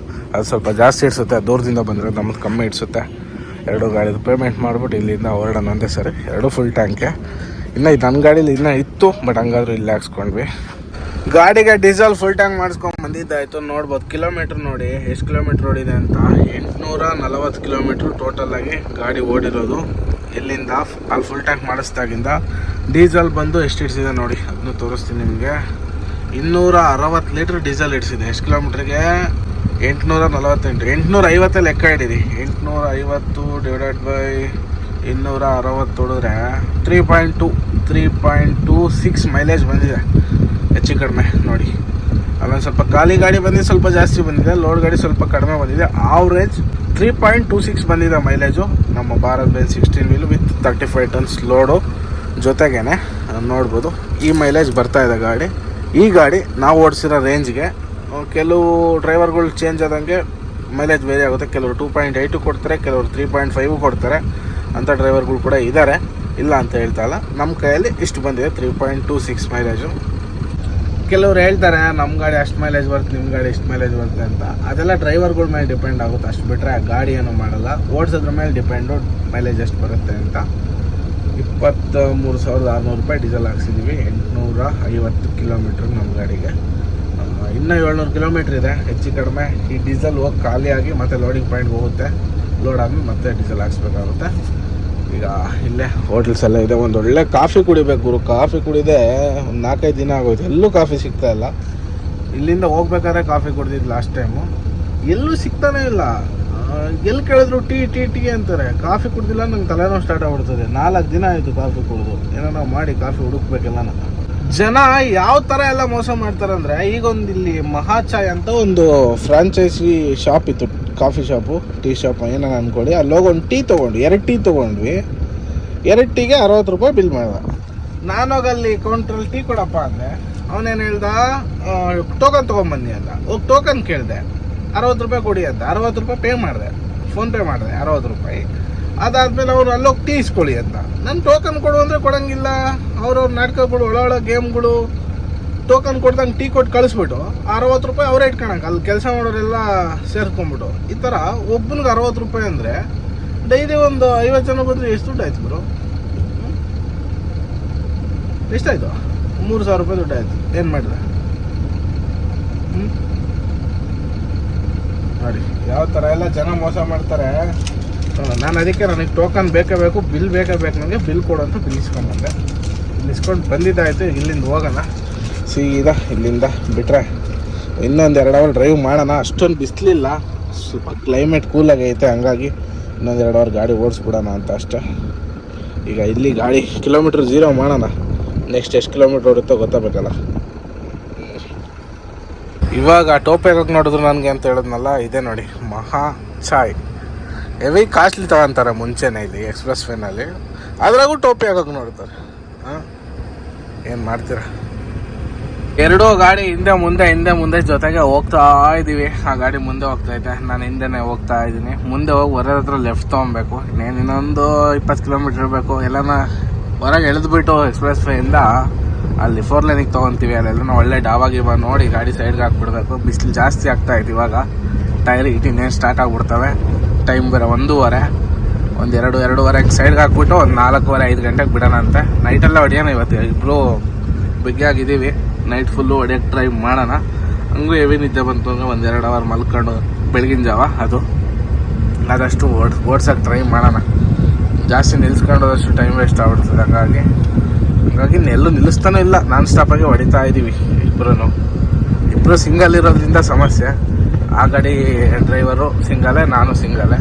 ಅದು ಸ್ವಲ್ಪ ಜಾಸ್ತಿ ಇಡ್ಸುತ್ತೆ, ದೂರದಿಂದ ಬಂದರೆ ನಮ್ಮದು ಕಮ್ಮಿ ಇಡ್ಸುತ್ತೆ. ಎರಡು ಗಾಡಿದು ಪೇಮೆಂಟ್ ಮಾಡಿಬಿಟ್ಟು ಇಲ್ಲಿಂದ ಹೊರಡೋಣ ಒಂದೇ ಸರಿ. ಎರಡು ಫುಲ್ ಟ್ಯಾಂಕೆ. ಇನ್ನು ಇದು ನನ್ನ ಗಾಡೀಲಿ ಇನ್ನೂ ಇತ್ತು, ಬಟ್ ಹಂಗಾದ್ರೂ ಇಲ್ಲೇ ಹಾಕ್ಸ್ಕೊಂಡ್ವಿ. ಗಾಡಿಗೆ ಡೀಸೆಲ್ ಫುಲ್ ಟ್ಯಾಂಕ್ ಮಾಡಿಸ್ಕೊಂಡು ಬಂದಿದ್ದಾಯಿತು. ನೋಡ್ಬೋದು ಕಿಲೋಮೀಟ್ರ್ ನೋಡಿ ಎಷ್ಟು ಕಿಲೋಮೀಟ್ರ್ ಓಡಿದೆ ಅಂತ. 840 ಕಿಲೋಮೀಟ್ರ್ ಟೋಟಲಾಗಿ ಗಾಡಿ ಓಡಿರೋದು. ಇಲ್ಲಿಂದ ಅಲ್ಲಿ ಫುಲ್ ಟ್ಯಾಂಕ್ ಮಾಡಿಸ್ದಾಗಿಂದ ಡೀಸೆಲ್ ಬಂದು ಎಷ್ಟು ಇಡ್ಸಿದೆ ನೋಡಿ, ಅದನ್ನು ತೋರಿಸ್ತೀನಿ ನಿಮಗೆ. 260 ಲೀಟ್ರ್ ಡೀಸೆಲ್ ಇಡ್ಸಿದೆ. ಎಷ್ಟು ಕಿಲೋಮೀಟ್ರಿಗೆ? 848. 850 ಲೆಕ್ಕ ಹಿಡೀರಿ. 850 ಡಿವೈಡೆಡ್ ಬೈ 260 ಹೊಡಿದ್ರೆ 3.26 ಮೈಲೇಜ್ ಬಂದಿದೆ ಹೆಚ್ಚು ಕಡಿಮೆ ನೋಡಿ. ಅಲ್ಲೊಂದು ಸ್ವಲ್ಪ ಖಾಲಿ ಗಾಡಿ ಬಂದಿದೆ, ಸ್ವಲ್ಪ ಜಾಸ್ತಿ ಬಂದಿದೆ. ಲೋಡ್ ಗಾಡಿ ಸ್ವಲ್ಪ ಕಡಿಮೆ ಬಂದಿದೆ. ಆವ್ರೇಜ್ 3.26 ಬಂದಿದೆ ಮೈಲೇಜು. ನಮ್ಮ Bharat Benz 16 wheel with 35 tons load ಜೊತೆಗೇನೆ ನೋಡ್ಬೋದು ಈ ಮೈಲೇಜ್ ಬರ್ತಾ ಇದೆ ಗಾಡಿ. ಈ ಗಾಡಿ ನಾವು ಓಡಿಸಿರೋ ರೇಂಜ್ಗೆ ಕೆಲವು ಡ್ರೈವರ್ಗಳು ಚೇಂಜ್ ಆದಂಗೆ ಮೈಲೇಜ್ ಬೇರೆ ಆಗುತ್ತೆ. ಕೆಲವರು 2.8 ಕೊಡ್ತಾರೆ, ಕೆಲವರು 3.5 ಕೊಡ್ತಾರೆ. ಅಂಥ ಡ್ರೈವರ್ಗಳು ಕೂಡ ಇದ್ದಾರೆ, ಇಲ್ಲ ಅಂತ ಹೇಳ್ತಾ ಇಲ್ಲ. ನಮ್ಮ ಕೈಯಲ್ಲಿ ಇಷ್ಟು ಬಂದಿದೆ 3.26 ಮೈಲೇಜು. ಕೆಲವ್ರು ಹೇಳ್ತಾರೆ ನಮ್ಮ ಗಾಡಿ ಅಷ್ಟು ಮೈಲೇಜ್ ಬರುತ್ತೆ, ನಿಮ್ಮ ಗಾಡಿ ಇಷ್ಟು ಮೈಲೇಜ್ ಬರುತ್ತೆ ಅಂತ. ಅದೆಲ್ಲ ಡ್ರೈವರ್ಗಳ ಮೇಲೆ ಡಿಪೆಂಡ್ ಆಗುತ್ತೆ. ಅಷ್ಟು ಬಿಟ್ಟರೆ ಆ ಗಾಡಿ ಏನೂ ಮಾಡಲ್ಲ. ಓಡಿಸೋದ್ರ ಮೇಲೆ ಡಿಪೆಂಡು ಮೈಲೇಜ್ ಎಷ್ಟು ಬರುತ್ತೆ ಅಂತ. 23,600 ರೂಪಾಯಿ ಡೀಸೆಲ್ ಹಾಕ್ಸಿದ್ದೀವಿ. 850 ಕಿಲೋಮೀಟ್ರ್ ನಮ್ಮ ಗಾಡಿಗೆ. ಇನ್ನೂ 700 ಕಿಲೋಮೀಟ್ರ್ ಇದೆ ಹೆಚ್ಚು ಕಡಿಮೆ. ಈ ಡೀಸೆಲ್ ಹೋಗಿ ಖಾಲಿಯಾಗಿ ಮತ್ತೆ ಲೋಡಿಂಗ್ ಪಾಯಿಂಟ್ಗೆ ಹೋಗುತ್ತೆ. ಲೋಡ್ ಆದಮೇಲೆ ಮತ್ತೆ ಡೀಸೆಲ್ ಹಾಕ್ಸ್ಬೇಕಾಗುತ್ತೆ. ಈಗ ಇಲ್ಲೇ ಹೋಟೆಲ್ಸ್ ಎಲ್ಲ ಇದೆ. ಒಂದು ಒಳ್ಳೆ ಕಾಫಿ ಕುಡಿಬೇಕು ಗುರು. ಕಾಫಿ ಕುಡಿದೆ ಒಂದು 4-5 ದಿನ ಆಗೋಯ್ತು. ಎಲ್ಲೂ ಕಾಫಿ ಸಿಗ್ತಾ ಇಲ್ಲ. ಇಲ್ಲಿಂದ ಹೋಗ್ಬೇಕಾದ್ರೆ ಕಾಫಿ ಕುಡ್ದಿದ್ದು ಲಾಸ್ಟ್ ಟೈಮು, ಎಲ್ಲೂ ಸಿಗ್ತಾನೇ ಇಲ್ಲ. ಎಲ್ಲಿ ಕೇಳಿದ್ರು ಟೀ ಟೀ ಟೀ ಅಂತಾರೆ. ಕಾಫಿ ಕುಡ್ದಿಲ್ಲ, ನಂಗೆ ತಲೆನೋವು ಸ್ಟಾರ್ಟ್ ಆಗ್ಬಿಡ್ತದೆ. 4 ದಿನ ಆಯಿತು ಕಾಫಿ ಕುಡಿದು. ಏನೋ ನಾವು ಮಾಡಿ ಕಾಫಿ ಹುಡುಕ್ಬೇಕೆಲ್ಲ. ಜನ ಯಾವ ಥರ ಎಲ್ಲ ಮೋಸ ಮಾಡ್ತಾರೆ ಅಂದರೆ, ಈಗೊಂದು ಇಲ್ಲಿ ಮಹಾಚಾಯ್ ಅಂತ ಒಂದು ಫ್ರಾಂಚೈಸಿ ಶಾಪ್ ಇತ್ತು, ಕಾಫಿ ಶಾಪು, ಟೀ ಶಾಪ್ ಏನೋ ಅಂದ್ಕೊಳ್ಳಿ. ಅಲ್ಲಿ ಹೋಗಿ ಒಂದು ಟೀ ತೊಗೊಂಡು 2 ಟೀ ತೊಗೊಂಡ್ವಿ. 2 ಟೀಗೆ 60 ರೂಪಾಯಿ ಬಿಲ್ ಮಾಡ್ದ. ನಾನೋಗಿ ಅಲ್ಲಿ ಕೌಂಟ್ರಲ್ಲಿ ಟೀ ಕೊಡಪ್ಪ ಅಂದೆ. ಅವನೇನು ಹೇಳ್ದ, ಟೋಕನ್ ತೊಗೊಂಬನ್ನಿ ಅಂದ. ಹೋಗಿ ಟೋಕನ್ ಕೇಳಿದೆ, 60 ರೂಪಾಯಿ ಕೊಡಿ ಅಂತ. 60 ರೂಪಾಯಿ ಪೇ ಮಾಡಿದೆ, ಫೋನ್ಪೇ ಮಾಡಿದೆ 60 ರೂಪಾಯಿ. ಅದಾದಮೇಲೆ ಅವರು ಅಲ್ಲೋಗಿ ಟೀ ಇಸ್ಕೊಳ್ಳಿ ಅಂತ. ನನ್ನ ಟೋಕನ್ ಕೊಡು ಅಂದರೆ ಕೊಡೋಂಗಿಲ್ಲ. ಅವ್ರವ್ರ ನಾಟಕಗಳು, ಒಳ ಗೇಮ್ಗಳು, ಟೋಕನ್ ಕೊಡ್ದಂಗೆ ಟೀ ಕೊಟ್ಟು ಕಳಿಸ್ಬಿಟ್ಟು 60 ರೂಪಾಯಿ ಅವರೇ ಇಟ್ಕೊಳಕ್ಕೆ, ಅಲ್ಲಿ ಕೆಲಸ ಮಾಡೋರೆಲ್ಲ ಸೇರ್ಕೊಂಡ್ಬಿಟ್ಟು. ಈ ಥರ ಒಬ್ಬನಿಗೆ 60 ರೂಪಾಯಿ ಅಂದರೆ ಡೈಲಿ ಒಂದು 50 ಜನ ಬಂದರೆ ಎಷ್ಟು ದುಡ್ಡು ಆಯ್ತು ಗುರು? ಎಷ್ಟಾಯಿತು? 3,000 ರೂಪಾಯಿ ದುಡ್ಡು ಆಯಿತು. ಏನು ಮಾಡಿದೆ ನೋಡಿ ಯಾವ ಥರ ಎಲ್ಲ ಜನ ಮೋಸ ಮಾಡ್ತಾರೆ. ನಾನು ಅದಕ್ಕೆ ನನಗೆ ಟೋಕನ್ ಬೇಕೇ ಬೇಕು, ಬಿಲ್ ಬೇಕೇ ಬೇಕು. ನನಗೆ ಬಿಲ್ ಕೊಡು ಅಂತ ಬಿಲ್ ಇಸ್ಕೊಂಡ್ಬಂದೆ. ಇಲ್ಲಿ ಇಸ್ಕೊಂಡು ಬಂದಿದ್ದಾಯಿತು. ಇಲ್ಲಿಂದ ಹೋಗೋಣ ಸೀದಾ. ಇಲ್ಲಿಂದ ಬಿಟ್ಟರೆ ಇನ್ನೊಂದು 2 ಅವರ್ ಡ್ರೈವ್ ಮಾಡೋಣ. ಅಷ್ಟೊಂದು ಬಿಸಿಲಿಲ್ಲ, ಸ್ವಲ್ಪ ಕ್ಲೈಮೇಟ್ ಕೂಲಾಗೈತೆ. ಹಂಗಾಗಿ ಇನ್ನೊಂದು 2 ಅವರ್ ಗಾಡಿ ಓಡಿಸ್ಬಿಡೋಣ ಅಂತ ಅಷ್ಟೇ. ಈಗ ಇಲ್ಲಿ ಗಾಡಿ ಕಿಲೋಮೀಟ್ರ್ 0 ಮಾಡೋಣ. ನೆಕ್ಸ್ಟ್ ಎಷ್ಟು ಕಿಲೋಮೀಟ್ರ್ ಓಡುತ್ತೋ ಗೊತ್ತಾಗಬೇಕಲ್ಲ. ಇವಾಗ ಟೋಪಿ ಹಾಕೋಕೆ ನೋಡಿದ್ರು ನನಗೆ ಅಂತ ಹೇಳಿದ್ನಲ್ಲ, ಇದೆ ನೋಡಿ ಮಹಾ ಚಾಯ್. ಹೆವಿ ಕಾಸ್ಟ್ಲಿ ತಗೊಂತಾರೆ ಮುಂಚೆನೇ ಇಲ್ಲಿ ಎಕ್ಸ್ಪ್ರೆಸ್ ವೇನಲ್ಲಿ. ಅದ್ರಾಗೂ ಟೋಪಿ ಹಾಕೋಕೆ ನೋಡ್ತಾರೆ. ಏನು ಮಾಡ್ತೀರಾ? ಎರಡೂ ಗಾಡಿ ಹಿಂದೆ ಮುಂದೆ ಜೊತೆಗೆ ಹೋಗ್ತಾ ಇದ್ದೀವಿ. ಆ ಗಾಡಿ ಮುಂದೆ ಹೋಗ್ತೈತೆ, ನಾನು ಹಿಂದೆನೇ ಹೋಗ್ತಾ ಇದ್ದೀನಿ. ಮುಂದೆ ಹೋಗಿ ಹೊರದ ಹತ್ರ ಲೆಫ್ಟ್ ತೊಗೊಬೇಕು. ಇನ್ನೊಂದು 20 ಕಿಲೋಮೀಟ್ರ್ ಇರಬೇಕು. ಎಲ್ಲನ ಹೊರಗೆ ಎಳೆದ್ಬಿಟ್ಟು ಎಕ್ಸ್ಪ್ರೆಸ್ ವೇಯಿಂದ ಅಲ್ಲಿ 4 ಲೈನಿಗೆ ತೊಗೊತೀವಿ. ಅಲ್ಲೆಲ್ಲ ಒಳ್ಳೆ ಡಾಬಾಗಿವ ನೋಡಿ ಗಾಡಿ ಸೈಡ್ಗೆ ಹಾಕ್ಬಿಡ್ಬೇಕು. ಬಿಸಿಲು ಜಾಸ್ತಿ ಆಗ್ತಾಯಿತ್ತು. ಇವಾಗ ಟೈರ್ ಇನ್ನೇನು ಸ್ಟಾರ್ಟ್ ಆಗಿಬಿಡ್ತವೆ. ಟೈಮ್ ಬೇರೆ 1:15. ಒಂದು 2-2:30 ಸೈಡ್ಗೆ ಹಾಕ್ಬಿಟ್ಟು ಒಂದು 4:15-5 ಗಂಟೆಗೆ ಬಿಡೋಣ ಅಂತೆ. ನೈಟೆಲ್ಲ ಹೊಡಿಯೋಣ. ಇವತ್ತು ಇಬ್ಬರು ಬಿಗ್ಗಿಯಾಗಿದ್ದೀವಿ. ನೈಟ್ ಫುಲ್ಲು ಹೊಡಿಯೋಕ್ಕೆ ಟ್ರೈ ಮಾಡೋಣ. ಹಂಗೂ ಹೆವಿ ನಿದ್ದೆ ಬಂತು ಅಂದರೆ 1-2 ಅವರ್ ಮಲ್ಕೊಂಡು ಬೆಳಗಿನ ಜಾವ ಅದು ಆದಷ್ಟು ಓಡ್ಸೋಕ್ಕೆ ಟ್ರೈ ಮಾಡೋಣ. ಜಾಸ್ತಿ ನಿಲ್ಸ್ಕೊಂಡೋದಷ್ಟು ಟೈಮ್ ವೇಸ್ಟ್ ಆಗ್ಬಿಡ್ತದೆ. ಹಂಗಾಗಿ ಎಲ್ಲೂ ನಿಲ್ಲಿಸ್ತಾನೂ ಇಲ್ಲ, ನಾನ್ ಸ್ಟಾಪಾಗಿ ಹೊಡಿತಾ ಇದ್ದೀವಿ ಇಬ್ಬರು ಸಿಂಗಲ್ ಇರೋದ್ರಿಂದ ಸಮಸ್ಯೆ. ಆ ಗಾಡಿ ಡ್ರೈವರು ಸಿಂಗಲೇ, ನಾನು ಸಿಂಗಲೇ.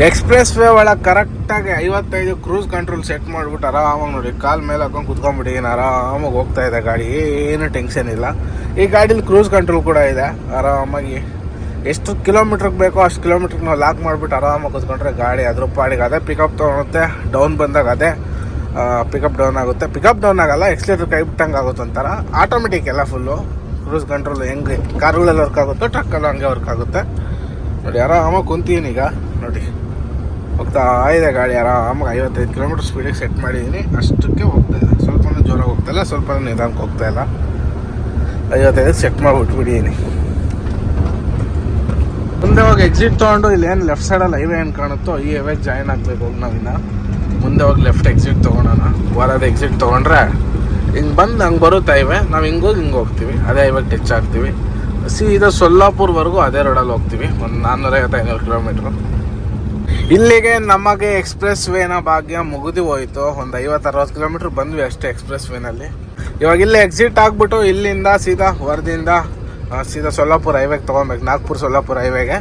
ಎಕ್ಸ್ಪ್ರೆಸ್ ವೇ ಒಳಗೆ ಕರೆಕ್ಟಾಗಿ 55 ಕ್ರೂಸ್ ಕಂಟ್ರೋಲ್ ಸೆಟ್ ಮಾಡಿಬಿಟ್ಟು ಆರಾಮಾಗಿ ನೋಡಿ ಕಾಲ್ ಮೇಲೆ ಹಾಕೊಂಡು ಕುತ್ಕೊಂಡ್ಬಿಟ್ಟಿದ್ದೀನಿ. ಆರಾಮಾಗಿ ಹೋಗ್ತಾ ಇದೆ ಗಾಡಿ, ಏನು ಟೆನ್ಷನ್ ಇಲ್ಲ. ಈ ಗಾಡೀಲಿ ಕ್ರೂಸ್ ಕಂಟ್ರೋಲ್ ಕೂಡ ಇದೆ. ಆರಾಮಾಗಿ ಎಷ್ಟು ಕಿಲೋಮೀಟ್ರಿಗೆ ಬೇಕೋ ಅಷ್ಟು ಕಿಲೋಮೀಟ್ರಿಗೆ ನಾವು ಲಾಕ್ ಮಾಡಿಬಿಟ್ಟು ಆರಾಮಾಗಿ ಕೂತ್ಕೊಂಡ್ರೆ ಗಾಡಿ ಅದ್ರ ಪಾಡಿಗೆ ಅದೇ ಪಿಕಪ್ ತೊಗೊಳುತ್ತೆ. ಡೌನ್ ಬಂದಾಗ ಅದೇ ಪಿಕಪ್ ಡೌನ್ ಆಗುತ್ತೆ. ಪಿಕಪ್ ಡೌನ್ ಆಗಲ್ಲ, ಎಕ್ಸ್ಲೇಟರ್ ಕೈ ಬಿಟ್ಟಂಗೆ ಆಗುತ್ತೆ ಒಂಥರ. ಆಟೋಮೆಟಿಕ್ ಎಲ್ಲ ಫುಲ್ಲು ಕ್ರೂಸ್ ಕಂಟ್ರೋಲ್ ಹೆಂಗೆ ಕಾರುಗಳಲ್ಲಿ ವರ್ಕ್ ಆಗುತ್ತೋ ಟ್ರಕ್ಕಲ್ಲೂ ಹಂಗೆ ವರ್ಕ್ ಆಗುತ್ತೆ ನೋಡಿ. ಆರಾಮಾಗಿ ಕುಂತೀನಿ ಈಗ ನೋಡಿ, ಹೋಗ್ತಾ ಇದೆ ಗಾಡಿ ಆರಾಮಾಗಿ 55 ಕಿಲೋಮೀಟರ್ ಸ್ಪೀಡಿಗೆ ಸೆಟ್ ಮಾಡಿದ್ದೀನಿ. ಅಷ್ಟಕ್ಕೆ ಹೋಗ್ತಾ ಇದೆ, ಸ್ವಲ್ಪ ಜೋರಾಗಿ ಹೋಗ್ತಾಯಿಲ್ಲ, ಸ್ವಲ್ಪ ನಿಧಾನಕ್ಕೆ ಹೋಗ್ತಾ ಇಲ್ಲ. 55 ಸೆಟ್ ಮಾಡಿಬಿಟ್ಬಿಟ್ಟಿದ್ದೀನಿ. ಮುಂದೆ ಹೋಗಿ ಎಕ್ಸಿಟ್ ತೊಗೊಂಡು ಇಲ್ಲಿ ಏನು ಲೆಫ್ಟ್ ಸೈಡಲ್ಲಿ ಹೈವೇ ಏನು ಕಾಣುತ್ತೋ ಈ ಹೈವೇಗೆ ಜಾಯಿನ್ ಆಗಬೇಕು. ಹೋಗಿ ನಾವಿನ್ನು ಮುಂದೆ ಹೋಗಿ ಲೆಫ್ಟ್ ಎಕ್ಸಿಟ್ ತೊಗೊಳೋಣ. ವಾರದ ಎಕ್ಸಿಟ್ ತೊಗೊಂಡ್ರೆ ಹಿಂಗೆ ಬಂದು ಹಂಗೆ ಬರುತ್ತೆ ಹೈವೇ. ನಾವು ಹಿಂಗೆ ಹೋಗ್ತೀವಿ, ಅದೇ ಹೈವೇಗೆ ಟಚ್ ಆಗ್ತೀವಿ. ಸೀದಾ ಸೊಲ್ಲಾಪುರ್ವರೆಗೂ ಅದೇ ರೋಡಲ್ಲಿ ಹೋಗ್ತೀವಿ, ಒಂದು 450-500 ಕಿಲೋಮೀಟ್ರು. ಇಲ್ಲಿಗೆ ನಮಗೆ ಎಕ್ಸ್ಪ್ರೆಸ್ ವೇನ ಭಾಗ್ಯ ಮುಗಿದು ಹೋಯಿತು. ಒಂದು 50-60 ಕಿಲೋಮೀಟ್ರ್ ಬಂದ್ವಿ ಅಷ್ಟೇ ಎಕ್ಸ್ಪ್ರೆಸ್ ವೇನಲ್ಲಿ. ಇವಾಗ ಇಲ್ಲೇ ಎಕ್ಸಿಟ್ ಆಗಿಬಿಟ್ಟು ಇಲ್ಲಿಂದ ಸೀದಾ ವರದಿಂದ ಸೀದಾ ಸೊಲ್ಲಾಪುರ ಹೈವೇಗೆ ತೊಗೊಬೇಕು. ನಾಗ್ಪುರ್ ಸೊಲ್ಲಾಪುರ ಹೈವೇಗೆ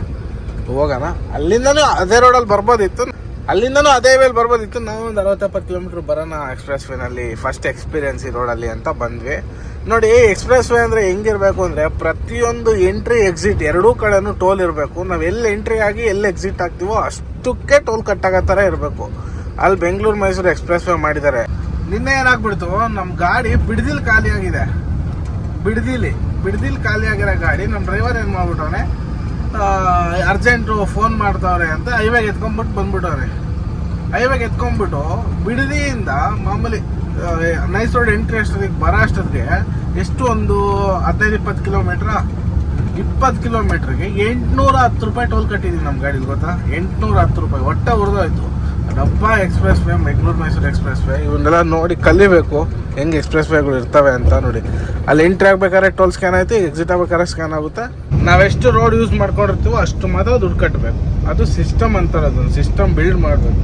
ಹೋಗೋಣ. ಅಲ್ಲಿಂದನೂ ಅದೇ ರೋಡಲ್ಲಿ ಬರ್ಬೋದಿತ್ತು, ಅದೇ ಹೈವೇಲಿ ಬರ್ಬೋದಿತ್ತು. ನಾವು ಒಂದು 60-70 ಕಿಲೋಮೀಟ್ರ್ ಬರೋಣ ಎಕ್ಸ್ಪ್ರೆಸ್ ವೇನಲ್ಲಿ. ಫಸ್ಟ್ ಎಕ್ಸ್ಪೀರಿಯನ್ಸ್ ಈ ರೋಡಲ್ಲಿ ಅಂತ ಬಂದ್ವಿ. ನೋಡಿ, ಎಕ್ಸ್ಪ್ರೆಸ್ ವೇ ಅಂದರೆ ಹೆಂಗಿರಬೇಕು ಅಂದರೆ ಪ್ರತಿಯೊಂದು ಎಂಟ್ರಿ ಎಕ್ಸಿಟ್ ಎರಡೂ ಕಡೆನೂ ಟೋಲ್ ಇರಬೇಕು. ನಾವು ಎಲ್ಲಿ ಎಂಟ್ರಿ ಆಗಿ ಎಲ್ಲಿ ಎಕ್ಸಿಟ್ ಆಗ್ತೀವೋ ಅಷ್ಟಕ್ಕೆ ಟೋಲ್ ಕಟ್ಟಾಗೋ ಥರ ಇರಬೇಕು. ಅಲ್ಲಿ ಬೆಂಗಳೂರು ಮೈಸೂರು ಎಕ್ಸ್ಪ್ರೆಸ್ ವೇ ಮಾಡಿದ್ದಾರೆ. ನಿನ್ನೆ ಏನಾಗ್ಬಿಡ್ತು, ನಮ್ಮ ಗಾಡಿ ಬಿಡದಿಲ್ ಖಾಲಿಯಾಗಿದೆ. ಬಿಡದಿಲ್ ಖಾಲಿಯಾಗಿರೋ ಗಾಡಿ ನಮ್ಮ ಡ್ರೈವರ್ ಏನು ಮಾಡ್ಬಿಟ್ಟವನೆ, ಅರ್ಜೆಂಟು ಫೋನ್ ಮಾಡ್ತಾವ್ರೆ ಅಂತ ಹೈವೇಗೆ ಎತ್ಕೊಂಡ್ಬಿಟ್ಟು ಬಂದ್ಬಿಟ್ಟವ್ರೆ. ಹೈವೇಗೆ ಎತ್ಕೊಂಡ್ಬಿಟ್ಟು ಬಿಡದಿಯಿಂದ ಮಾಮೂಲಿ ನೈಸ್ ರೋಡ್ ಎಂಟ್ರಿ ಅಷ್ಟೊತ್ತಿಗೆ ಬರೋ ಅಷ್ಟೊತ್ತಿಗೆ ಎಷ್ಟು ಒಂದು 15-20 ಕಿಲೋಮೀಟ್ರ 20 ಕಿಲೋಮೀಟ್ರಿಗೆ 810 ರೂಪಾಯಿ ಟೋಲ್ ಕಟ್ಟಿದ್ದೀವಿ ನಮ್ಮ ಗಾಡಿಲಿ, ಗೊತ್ತಾ? 810 ರೂಪಾಯಿ ಹೊಟ್ಟೆ ಉರಿದೋಯ್ತು. ಡಬ್ಬ express way, Bengaluru Mysuru express way, ಇವನ್ನೆಲ್ಲ ನೋಡಿ ಕಲಿಬೇಕು ಹೆಂಗೆ ಎಕ್ಸ್ಪ್ರೆಸ್ ವೇಗಳು ಇರ್ತವೆ ಅಂತ. ನೋಡಿ, ಅಲ್ಲಿ ಎಂಟ್ರಿ ಆಗ್ಬೇಕಾದ್ರೆ ಟೋಲ್ ಸ್ಕ್ಯಾನ್ ಆಯ್ತು, ಎಕ್ಸಿಟ್ ಆಗ್ಬೇಕಾದ್ರೆ ಸ್ಕ್ಯಾನ್ ಆಗುತ್ತೆ. ನಾವೆಷ್ಟು ರೋಡ್ ಯೂಸ್ ಮಾಡ್ಕೊಂಡಿರ್ತೀವೋ ಅಷ್ಟು ಮಾತ್ರ ದುಡ್ಡು ಕಟ್ಟಬೇಕು. ಅದು ಸಿಸ್ಟಮ್ ಅಂತಾರೆ, ಅದೊಂದು ಸಿಸ್ಟಮ್ ಬಿಲ್ಡ್ ಮಾಡಬೇಕು.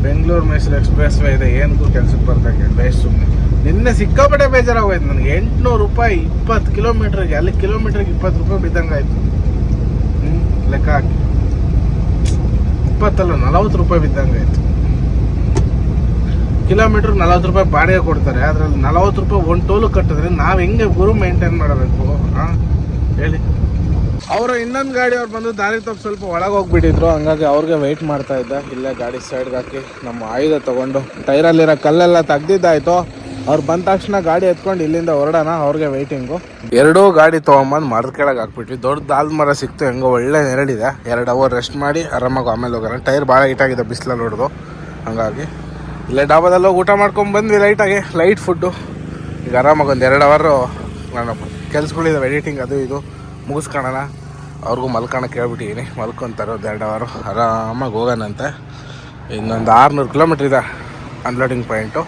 ಬೆಂಗಳೂರು ಮೈಸೂರು ಎಕ್ಸ್ಪ್ರೆಸ್ ವೇ ಇದೆ, ಏನಕ್ಕೂ ಕೆಲಸಕ್ಕೆ ಬರ್ಬೇಕು ಬೇಸ್ ಸುಮ್ಮನೆ. ನಿನ್ನೆ ಸಿಕ್ಕಾಪಟ್ಟೆ ಬೇಜಾರಾಗೋಯ್ತು ನನಗೆ. 800 ರೂಪಾಯಿ 20 ಕಿಲೋಮೀಟ್ರಿಗೆ, ಅಲ್ಲಿ ಕಿಲೋಮೀಟ್ರಿಗೆ 20 ರೂಪಾಯಿ ಬಿದ್ದಂಗೆ ಆಯಿತು. ಲೆಕ್ಕ ಹಾಕಿ 20 ಅಲ್ಲ 40 ರೂಪಾಯಿ ಬಿದ್ದಂಗೆ ಆಯಿತು. ಕಿಲೋಮೀಟ್ರ್ 40 ರೂಪಾಯಿ ಬಾಡಿಗೆ ಕೊಡ್ತಾರೆ, ಅದರಲ್ಲಿ 40 ರೂಪಾಯಿ ಒಂದು ಟೋಲು ಕಟ್ಟಿದ್ರೆ ನಾವು ಹೆಂಗೆ ಗುರು ಮೇಂಟೈನ್ ಮಾಡಬೇಕು ಹೇಳಿ? ಅವರು ಇನ್ನೊಂದು ಗಾಡಿ ಅವ್ರು ಬಂದು ದಾರಿ ತಪ್ಪು ಸ್ವಲ್ಪ ಒಳಗೆ ಹೋಗ್ಬಿಟ್ಟಿದ್ರು, ಹಂಗಾಗಿ ಅವ್ರಿಗೆ ವೆಯ್ಟ್ ಮಾಡ್ತಾ ಇದ್ದೆ. ಇಲ್ಲೇ ಗಾಡಿ ಸೈಡ್ಗೆ ಹಾಕಿ ನಮ್ಮ ಆಯುಧ ತೊಗೊಂಡು ಟೈರಲ್ಲಿರೋ ಕಲ್ಲೆಲ್ಲ ತೆಗ್ದಿದ್ದಾಯ್ತು. ಅವ್ರು ಬಂದ ತಕ್ಷಣ ಗಾಡಿ ಎತ್ಕೊಂಡು ಇಲ್ಲಿಂದ ಹೊರಡೋಣ, ಅವ್ರಿಗೆ ವೆಯ್ಟಿಂಗು. ಎರಡೂ ಗಾಡಿ ತೊಗೊಂಬಂದು ಮರದ ಕೆಳಗೆ ಹಾಕ್ಬಿಟ್ವಿ. ದೊಡ್ಡ ಆಲ್ದ ಮರ ಸಿಕ್ತು, ಹೆಂಗೋ ಒಳ್ಳೆ ನೆರಳಿದೆ. 2 ಅವರ್ ರೆಸ್ಟ್ ಮಾಡಿ ಆರಾಮಾಗಿ ಆಮೇಲೆ ಹೋಗೋಣ. ಟೈರ್ ಭಾಳ ಹೀಟಾಗಿದೆ ಬಿಸಿಲಲ್ಲಿ ಹೊಡೆದು, ಹಂಗಾಗಿ ಇಲ್ಲೇ ಡಾಬಾದಲ್ಲಿ ಹೋಗಿ ಊಟ ಮಾಡ್ಕೊಂಡು ಬಂದ್ವಿ ಲೈಟಾಗಿ, ಲೈಟ್ ಫುಡ್ಡು. ಈಗ ಆರಾಮಾಗಿ ಒಂದು 2 ಅವರು ನಾನು ಕೆಲ್ಸಗಳಿದ್ದಾವೆ, ಎಡಿಟಿಂಗ್ ಅದು ಇದು ಮುಗಿಸ್ಕೊಳ್ಳೋಣ. ಅವ್ರಿಗೂ ಮಲ್ಕೊಳಕ್ಕೆ ಹೇಳ್ಬಿಟ್ಟಿದ್ದೀನಿ, ಮಲ್ಕೊತಾರೆ ಒಂದು 2 ಅವರು. ಆರಾಮಾಗಿ ಹೋಗೋಣಂತೆ. ಇನ್ನೊಂದು 600 ಕಿಲೋಮೀಟ್ರ್ ಇದೆ ಅನ್ಲೋಡಿಂಗ್ ಪಾಯಿಂಟು.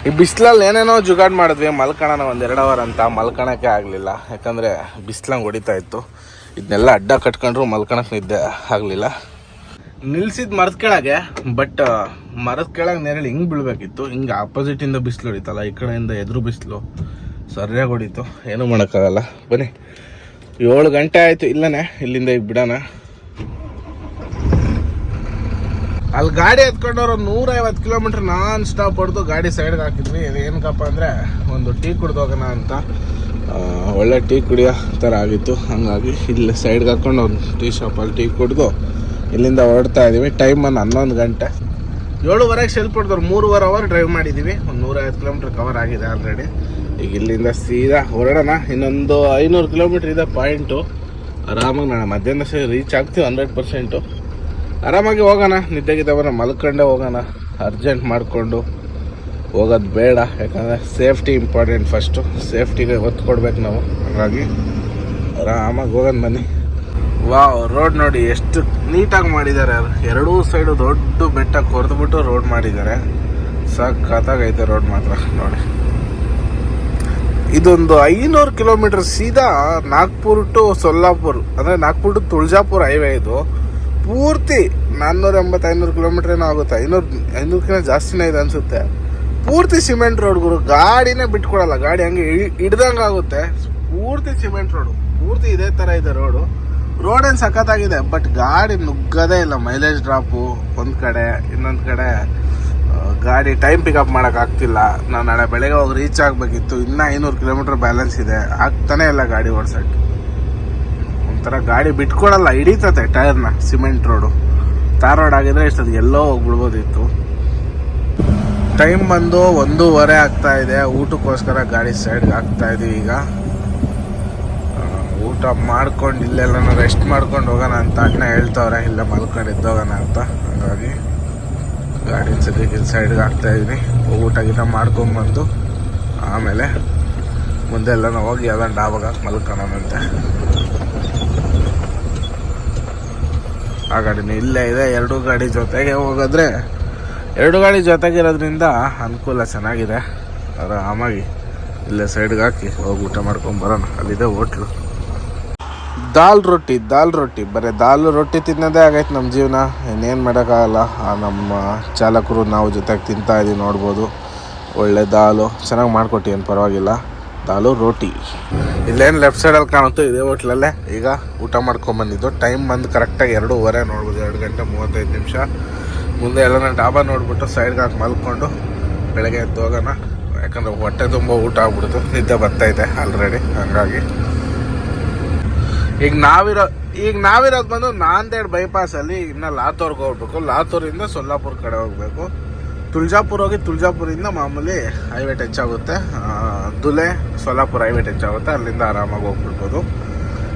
ಈ ಬಿಸಿಲಲ್ಲಿ ಏನೇನೋ ಜುಗಾಡ್ ಮಾಡಿದ್ವಿ, ಮಲ್ಕೊಳ್ಳೋಣ ಒಂದು 2 ಅವರ್ ಅಂತ. ಮಲ್ಕೊಳಕ್ಕೆ ಆಗಲಿಲ್ಲ, ಯಾಕಂದರೆ ಬಿಸಿಲಂಗೆ ಹೊಡಿತಾ ಇತ್ತು. ಇದನ್ನೆಲ್ಲ ಅಡ್ಡ ಕಟ್ಕೊಂಡ್ರು ಮಲ್ಕೊಳಕ್ಕೆ ನಿದ್ದೆ ಆಗಲಿಲ್ಲ. ನಿಲ್ಸಿದ ಮರದ ಕೆಳಗೆ, ಬಟ್ ಮರದ ಕೆಳಗೆ ನೆರಳು ಹಿಂಗೆ ಬೀಳ್ಬೇಕಿತ್ತು. ಹಿಂಗೆ ಆಪೋಸಿಟಿಂದ ಬಿಸಿಲು ಹೊಡಿತಲ್ಲ, ಈ ಕಡೆಯಿಂದ ಎದುರು ಬಿಸಿಲು ಸರಿಯಾಗಿ ಹೊಡಿತು. ಏನೂ ಮಾಡೋಕ್ಕಾಗಲ್ಲ. ಬನ್ನಿ, 7 ಗಂಟೆ ಆಯಿತು. ಇಲ್ಲನೇ ಇಲ್ಲಿಂದ ಈಗ ಬಿಡೋಣ. ಅಲ್ಲಿ ಗಾಡಿ ಎತ್ಕೊಂಡವ್ರು 150 ಕಿಲೋಮೀಟ್ರ್ ನಾನ್ ಸ್ಟಾಪ್ ಹೊಡೆದು ಗಾಡಿ ಸೈಡ್ಗೆ ಹಾಕಿದ್ವಿ. ಏನಕ್ಕಪ್ಪ ಅಂದರೆ ಒಂದು ಟೀ ಕುಡ್ದು ಹೋಗೋಣ ಅಂತ. ಒಳ್ಳೆ ಟೀ ಕುಡಿಯೋ ಥರ ಆಗಿತ್ತು, ಹಂಗಾಗಿ ಇಲ್ಲಿ ಸೈಡ್ಗೆ ಹಾಕ್ಕೊಂಡು ಒಂದು ಟೀ ಶಾಪಲ್ಲಿ ಟೀ ಕುಡಿದು ಇಲ್ಲಿಂದ ಹೊರಡ್ತಾ ಇದ್ದೀವಿ. ಟೈಮ್ ಒಂದು 11 ಗಂಟೆ. 7:30ಗೆ ಶೆಲ್ಪ್ ಹೊಡೆದವ್ರು 3.5 ಅವರ್ ಡ್ರೈವ್ ಮಾಡಿದ್ದೀವಿ. ಒಂದು 150 ಕಿಲೋಮೀಟ್ರ್ ಕವರ್ ಆಗಿದೆ ಆಲ್ರೆಡಿ. ಈಗ ಇಲ್ಲಿಂದ ಸೀದಾ ಹೊರಡೋಣ. ಇನ್ನೊಂದು 500 ಕಿಲೋಮೀಟ್ರ್ ಇದೆ ಪಾಯಿಂಟು. ಆರಾಮಾಗಿ ನಾನು ಮಧ್ಯಾಹ್ನ ರೀಚ್ ಆಗ್ತೀವಿ 100%. ಆರಾಮಾಗಿ ಹೋಗೋಣ, ನಿದ್ದೆಗಿದ್ದ ಬರೋ ಮಲ್ಕೊಂಡೇ ಹೋಗೋಣ. ಅರ್ಜೆಂಟ್ ಮಾಡಿಕೊಂಡು ಹೋಗೋದು ಬೇಡ, ಯಾಕಂದರೆ ಸೇಫ್ಟಿ ಇಂಪಾರ್ಟೆಂಟ್. ಫಸ್ಟು ಸೇಫ್ಟಿಗೆ ಒತ್ತು ಕೊಡ್ಬೇಕು ನಾವು, ಹಾಗಾಗಿ ಆರಾಮಾಗಿ ಹೋಗೋಣ. ಬನ್ನಿ. ವಾವ್, ರೋಡ್ ನೋಡಿ ಎಷ್ಟು ನೀಟಾಗಿ ಮಾಡಿದ್ದಾರೆ. ಎರಡೂ ಸೈಡು ದೊಡ್ಡ ಬೆಟ್ಟ ಕೊರೆದ್ಬಿಟ್ಟು ರೋಡ್ ಮಾಡಿದ್ದಾರೆ. ಸಖತ್ತಾಗೈತೆ ರೋಡ್ ಮಾತ್ರ ನೋಡಿ. ಇದೊಂದು 500 ಕಿಲೋಮೀಟರ್ ಸೀದಾ ನಾಗ್ಪುರ್ ಟು ಸೊಲ್ಲಾಪುರ್, ಅಂದರೆ ನಾಗ್ಪುರ್ ಟು ತುಳಜಾಪುರ್ ಹೈವೇ ಇದು. ಪೂರ್ತಿ 480-500 ಕಿಲೋಮೀಟರ್ ಏನೋ ಆಗುತ್ತೆ, 500ಕ್ಕಿಂತ ಜಾಸ್ತಿನೇ ಇದೆ ಅನಿಸುತ್ತೆ. ಪೂರ್ತಿ ಸಿಮೆಂಟ್ ರೋಡ್ಗಳು, ಗಾಡಿನೇ ಬಿಟ್ಕೊಡಲ್ಲ, ಗಾಡಿ ಹಂಗೆ ಹಿಡ್ದಂಗೆ ಆಗುತ್ತೆ. ಪೂರ್ತಿ ಸಿಮೆಂಟ್ ರೋಡು, ಪೂರ್ತಿ ಇದೇ ಥರ ಇದೆ ರೋಡು. ರೋಡೇನು ಸಖತ್ತಾಗಿದೆ, ಬಟ್ ಗಾಡಿ ನುಗ್ಗದೇ ಇಲ್ಲ. ಮೈಲೇಜ್ ಡ್ರಾಪು ಒಂದು ಕಡೆ, ಇನ್ನೊಂದು ಕಡೆ ಗಾಡಿ ಟೈಮ್ ಪಿಕಪ್ ಮಾಡೋಕ್ಕಾಗ್ತಿಲ್ಲ. ನಾವು ನಾಳೆ ಬೆಳಗ್ಗೆ ಹೋಗಿ ರೀಚ್ ಆಗಬೇಕಿತ್ತು, ಇನ್ನೂ 500 ಕಿಲೋಮೀಟರ್ ಬ್ಯಾಲೆನ್ಸ್ ಇದೆ, ಆಗ್ತಾನೆ ಇಲ್ಲ ಗಾಡಿ ಓಡ್ಸೋಕ್ಕೆ. ಒಂಥರ ಗಾಡಿ ಬಿಟ್ಕೊಡಲ್ಲ, ಹಿಡಿತತೆ ಟೈರ್ನ. ಸಿಮೆಂಟ್ ರೋಡು, ತಾರ್ ರೋಡ್ ಆಗಿದ್ರೆ ಇಷ್ಟೊಂದು ಎಲ್ಲೋ ಹೋಗ್ಬಿಡ್ಬೋದಿತ್ತು. ಟೈಮ್ ಬಂದು 1:15 ಆಗ್ತಾ ಇದೆ. ಊಟಕ್ಕೋಸ್ಕರ ಗಾಡಿ ಸೈಡ್ಗೆ ಹಾಕ್ತಾ ಇದೀವಿ. ಈಗ ಊಟ ಮಾಡ್ಕೊಂಡು ಇಲ್ಲೆಲ್ಲ ರೆಸ್ಟ್ ಮಾಡ್ಕೊಂಡು ಹೋಗೋಣ ಅಂತ ಅಣ್ಣ ಹೇಳ್ತವ್ರೆ, ಇಲ್ಲ ಮಲ್ಕೊಂಡು ಎದ್ದೋಗೋಣ ಅಂತ. ಹಾಗಾಗಿ ಗಾಡಿನ ಸದ್ಯಕ್ಕೆ ಸೈಡ್ಗೆ ಹಾಕ್ತಾ ಇದೀನಿ. ಊಟ ಗೀಟ ಮಾಡ್ಕೊಂಬಂದು ಆಮೇಲೆ ಮುಂದೆ ಎಲ್ಲ ಹೋಗಿ ಯಾವ್ದಾರು ಡಾಬಾಗ ಹಾಕಿ ಮಲ್ಕೊಳ್ಳೋಣಂತೆ. ಆ ಗಾಡಿನ ಇಲ್ಲೇ ಇದೆ. ಎರಡು ಗಾಡಿ ಜೊತೆಗೆ ಹೋಗಿದ್ರೆ, ಎರಡು ಗಾಡಿ ಜೊತೆಗಿರೋದ್ರಿಂದ ಅನುಕೂಲ ಚೆನ್ನಾಗಿದೆ. ಆರಾಮಾಗಿ ಇಲ್ಲೇ ಸೈಡ್ಗೆ ಹಾಕಿ ಹೋಗಿ ಊಟ ಮಾಡ್ಕೊಂಡು ಬರೋಣ. ಅಲ್ಲಿದೆ ಹೋಟ್ಲು. ದಾಲ್ ರೊಟ್ಟಿ ಬರೀ ದಾಲ್ ರೊಟ್ಟಿ ತಿನ್ನೋದೇ ಆಗೈತೆ ನಮ್ಮ ಜೀವನ. ಇನ್ನೇನು ಮಾಡೋಕ್ಕಾಗಲ್ಲ. ನಮ್ಮ ಚಾಲಕರು ನಾವು ಜೊತೆಗೆ ತಿಂತಾ ಇದ್ದೀವಿ, ನೋಡ್ಬೋದು. ಒಳ್ಳೆ ದಾಲು ಚೆನ್ನಾಗಿ ಮಾಡಿಕೊಟ್ಟು, ಏನು ಪರವಾಗಿಲ್ಲ. ದಾಲು ರೋಟಿ ಇಲ್ಲೇನು ಲೆಫ್ಟ್ ಸೈಡಲ್ಲಿ ಕಾಣುತ್ತೋ ಇದೇ ಹೋಟ್ಲಲ್ಲೇ ಈಗ ಊಟ ಮಾಡ್ಕೊಂಬಂದಿದ್ದು. ಟೈಮ್ ಬಂದು ಕರೆಕ್ಟಾಗಿ 2:15 ನೋಡ್ಬೋದು, 2 ಗಂಟೆ 35 ನಿಮಿಷ. ಮುಂದೆ ಎಲ್ಲ ಡಾಬಾ ನೋಡ್ಬಿಟ್ಟು ಸೈಡ್ಗೆ ಹಾಕಿ ಮಲ್ಕೊಂಡು ಬೆಳಗ್ಗೆ ಎದ್ದು ಹೋಗೋಣ. ಯಾಕಂದರೆ ಹೊಟ್ಟೆ ತುಂಬ ಊಟ ಆಗ್ಬಿಡ್ತು, ನಿದ್ದೆ ಬರ್ತಾಯಿದೆ ಆಲ್ರೆಡಿ. ಹಾಗಾಗಿ ಈಗ ನಾವಿರೋದು ಬಂದು ನಾಂದೇಡ್ ಬೈಪಾಸಲ್ಲಿ. ಇನ್ನು ಲಾತೂರ್ಗೆ ಹೋಗ್ಬೇಕು, ಲಾತೂರಿಂದ ಸೊಲ್ಲಾಪುರ ಕಡೆ ಹೋಗಬೇಕು. ತುಳಜಾಪುರ ಹೋಗಿ ತುಳಜಾಪುರಿಂದ ಮಾಮೂಲಿ ಹೈವೇ ಟಚ್ ಆಗುತ್ತೆ, ದುಲೆ ಸೊಲ್ಲಾಪುರ ಹೈವೇ ಟಚ್ ಆಗುತ್ತೆ. ಅಲ್ಲಿಂದ ಆರಾಮಾಗಿ ಹೋಗ್ಬಿಡ್ಬೋದು.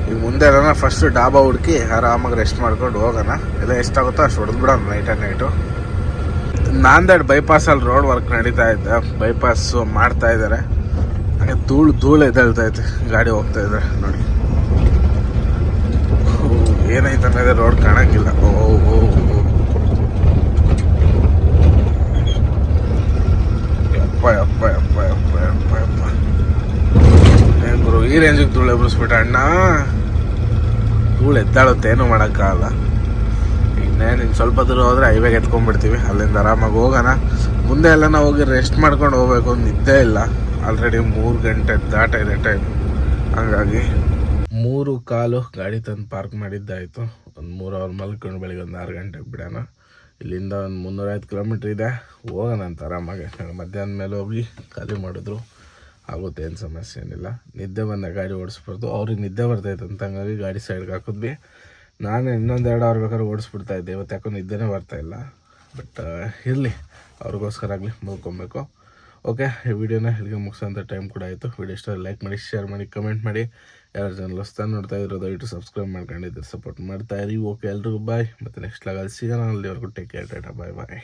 ಈಗ ಮುಂದೆ ಎಲ್ಲ ಫಸ್ಟ್ ಡಾಬಾ ಹುಡುಕಿ ಆರಾಮಾಗಿ ರೆಸ್ಟ್ ಮಾಡ್ಕೊಂಡು ಹೋಗೋಣ. ಎಲ್ಲ ಎಷ್ಟಾಗುತ್ತೋ ಅಷ್ಟು ಹೊಡೆದು ಬಿಡೋಣ ನೈಟು. ನಾಂದೇಡ್ ಬೈಪಾಸಲ್ಲಿ ರೋಡ್ ವರ್ಕ್ ನಡೀತಾ ಇದೆ, ಬೈಪಾಸ್ ಮಾಡ್ತಾ ಇದ್ದಾರೆ. ಹಾಗೆ ಧೂಳು ಎದ್ದೇಳ್ತೈತೆ ಗಾಡಿ ಹೋಗ್ತಾ ಇದ್ದಾರೆ ನೋಡಿ. ಏನೈತೆ ಅನ್ನೋದೇ ರೋಡ್ ಕಾಣಂಗಿಲ್ಲ. ಯಪ್ಪ ಏನ್ ಗುರು ಈ ರೇಂಜಿಗೆ ಧೂಳು ಎಬ್ಬಿಸ್ಬಿಟ್ಟ ಅಣ್ಣ. ಧೂಳು ಎದ್ದಾಳುತ್ತೆ, ಏನು ಮಾಡೋಕ್ಕಾಗಲ್ಲ. ಇನ್ನೇನು ಸ್ವಲ್ಪ ದೂರ ಹೋದರೆ ಹೈವೇಗೆ ಎತ್ಕೊಂಡ್ಬಿಡ್ತೀವಿ. ಅಲ್ಲಿಂದ ಆರಾಮಾಗಿ ಹೋಗೋಣ. ಮುಂದೆ ಎಲ್ಲ ನಾವು ಹೋಗಿ ರೆಸ್ಟ್ ಮಾಡ್ಕೊಂಡು ಹೋಗ್ಬೇಕು. ನಿದ್ದೆ ಇಲ್ಲ, ಆಲ್ರೆಡಿ 3 ಗಂಟೆ ದಾಟ ಇದೆ ಟೈಮ್. ಹಂಗಾಗಿ 3:15 ಗಾಡಿ ತಂದು ಪಾರ್ಕ್ ಮಾಡಿದ್ದಾಯಿತು. ಒಂದು 3 ಅವರ್ ಮಲ್ಕೊಂಡು ಬೆಳಿಗ್ಗೆ ಒಂದು 6 ಗಂಟೆಗೆ ಬಿಡೋಣ. ಇಲ್ಲಿಂದ ಒಂದು 350 ಕಿಲೋಮೀಟ್ರ್ ಇದೆ, ಹೋಗೋಣ ಅಂತ ಆರಾಮಾಗಿ. ಮಧ್ಯಾಹ್ನ ಮೇಲೆ ಹೋಗಿ ಖಾಲಿ ಮಾಡಿದ್ರು ಆಗುತ್ತೆ, ಏನು ಸಮಸ್ಯೆ ಏನಿಲ್ಲ. ನಿದ್ದೆ ಬಂದ ಗಾಡಿ ಓಡಿಸ್ಬಾರ್ದು. ಅವ್ರಿಗೆ ನಿದ್ದೆ ಬರ್ತೈತೆ ಅಂತ ಹಂಗಾಗಿ ಗಾಡಿ ಸೈಡ್ಗೆ ಹಾಕಿದ್ವಿ. ನಾನು ಇನ್ನೊಂದು 2 ಅವರ್ ಬೇಕಾದ್ರೆ ಓಡಿಸ್ಬಿಡ್ತಾ ಇದ್ದೆ. ಇವತ್ತು ಯಾಕೋ ನಿದ್ದೆನೇ ಬರ್ತಾಯಿಲ್ಲ. ಬಟ್ ಇರಲಿ, ಅವ್ರಿಗೋಸ್ಕರ ಆಗಲಿ ಮಲ್ಕೊಬೇಕು. ಓಕೆ, ಈ ವಿಡಿಯೋನ ಇಲ್ಲಿಗೆ ಮುಗಿಸೋಂಥ ಟೈಮ್ ಕೂಡ ಆಯಿತು. ವಿಡಿಯೋ ಇಷ್ಟ ಲೈಕ್ ಮಾಡಿ, ಶೇರ್ ಮಾಡಿ, ಕಮೆಂಟ್ ಮಾಡಿ. ಯಾರು ಚಾನಲ್ ಹೊಸ್ತಾಗಿ ನೋಡ್ತಾ ಇದ್ರು ದಯವಿಟ್ಟು ಸಬ್ಸ್ಕ್ರೈಬ್ ಮಾಡ್ಕೊಂಡಿದ್ದರೆ ಸಪೋರ್ಟ್ ಮಾಡ್ತಾ ಇರಿ. ಓಕೆ, ಎಲ್ರಿಗೂ ಬಾಯ್. ಮತ್ತು ನೆಕ್ಸ್ಟ್ ಲಾಗಲ್ಲಿ ಸಿಗೋಣ. ಅಲ್ಲಿವರೆಗೂ ಟೇಕ್ ಕೇರ್, ಟಾಟಾ, ಬಾಯ್.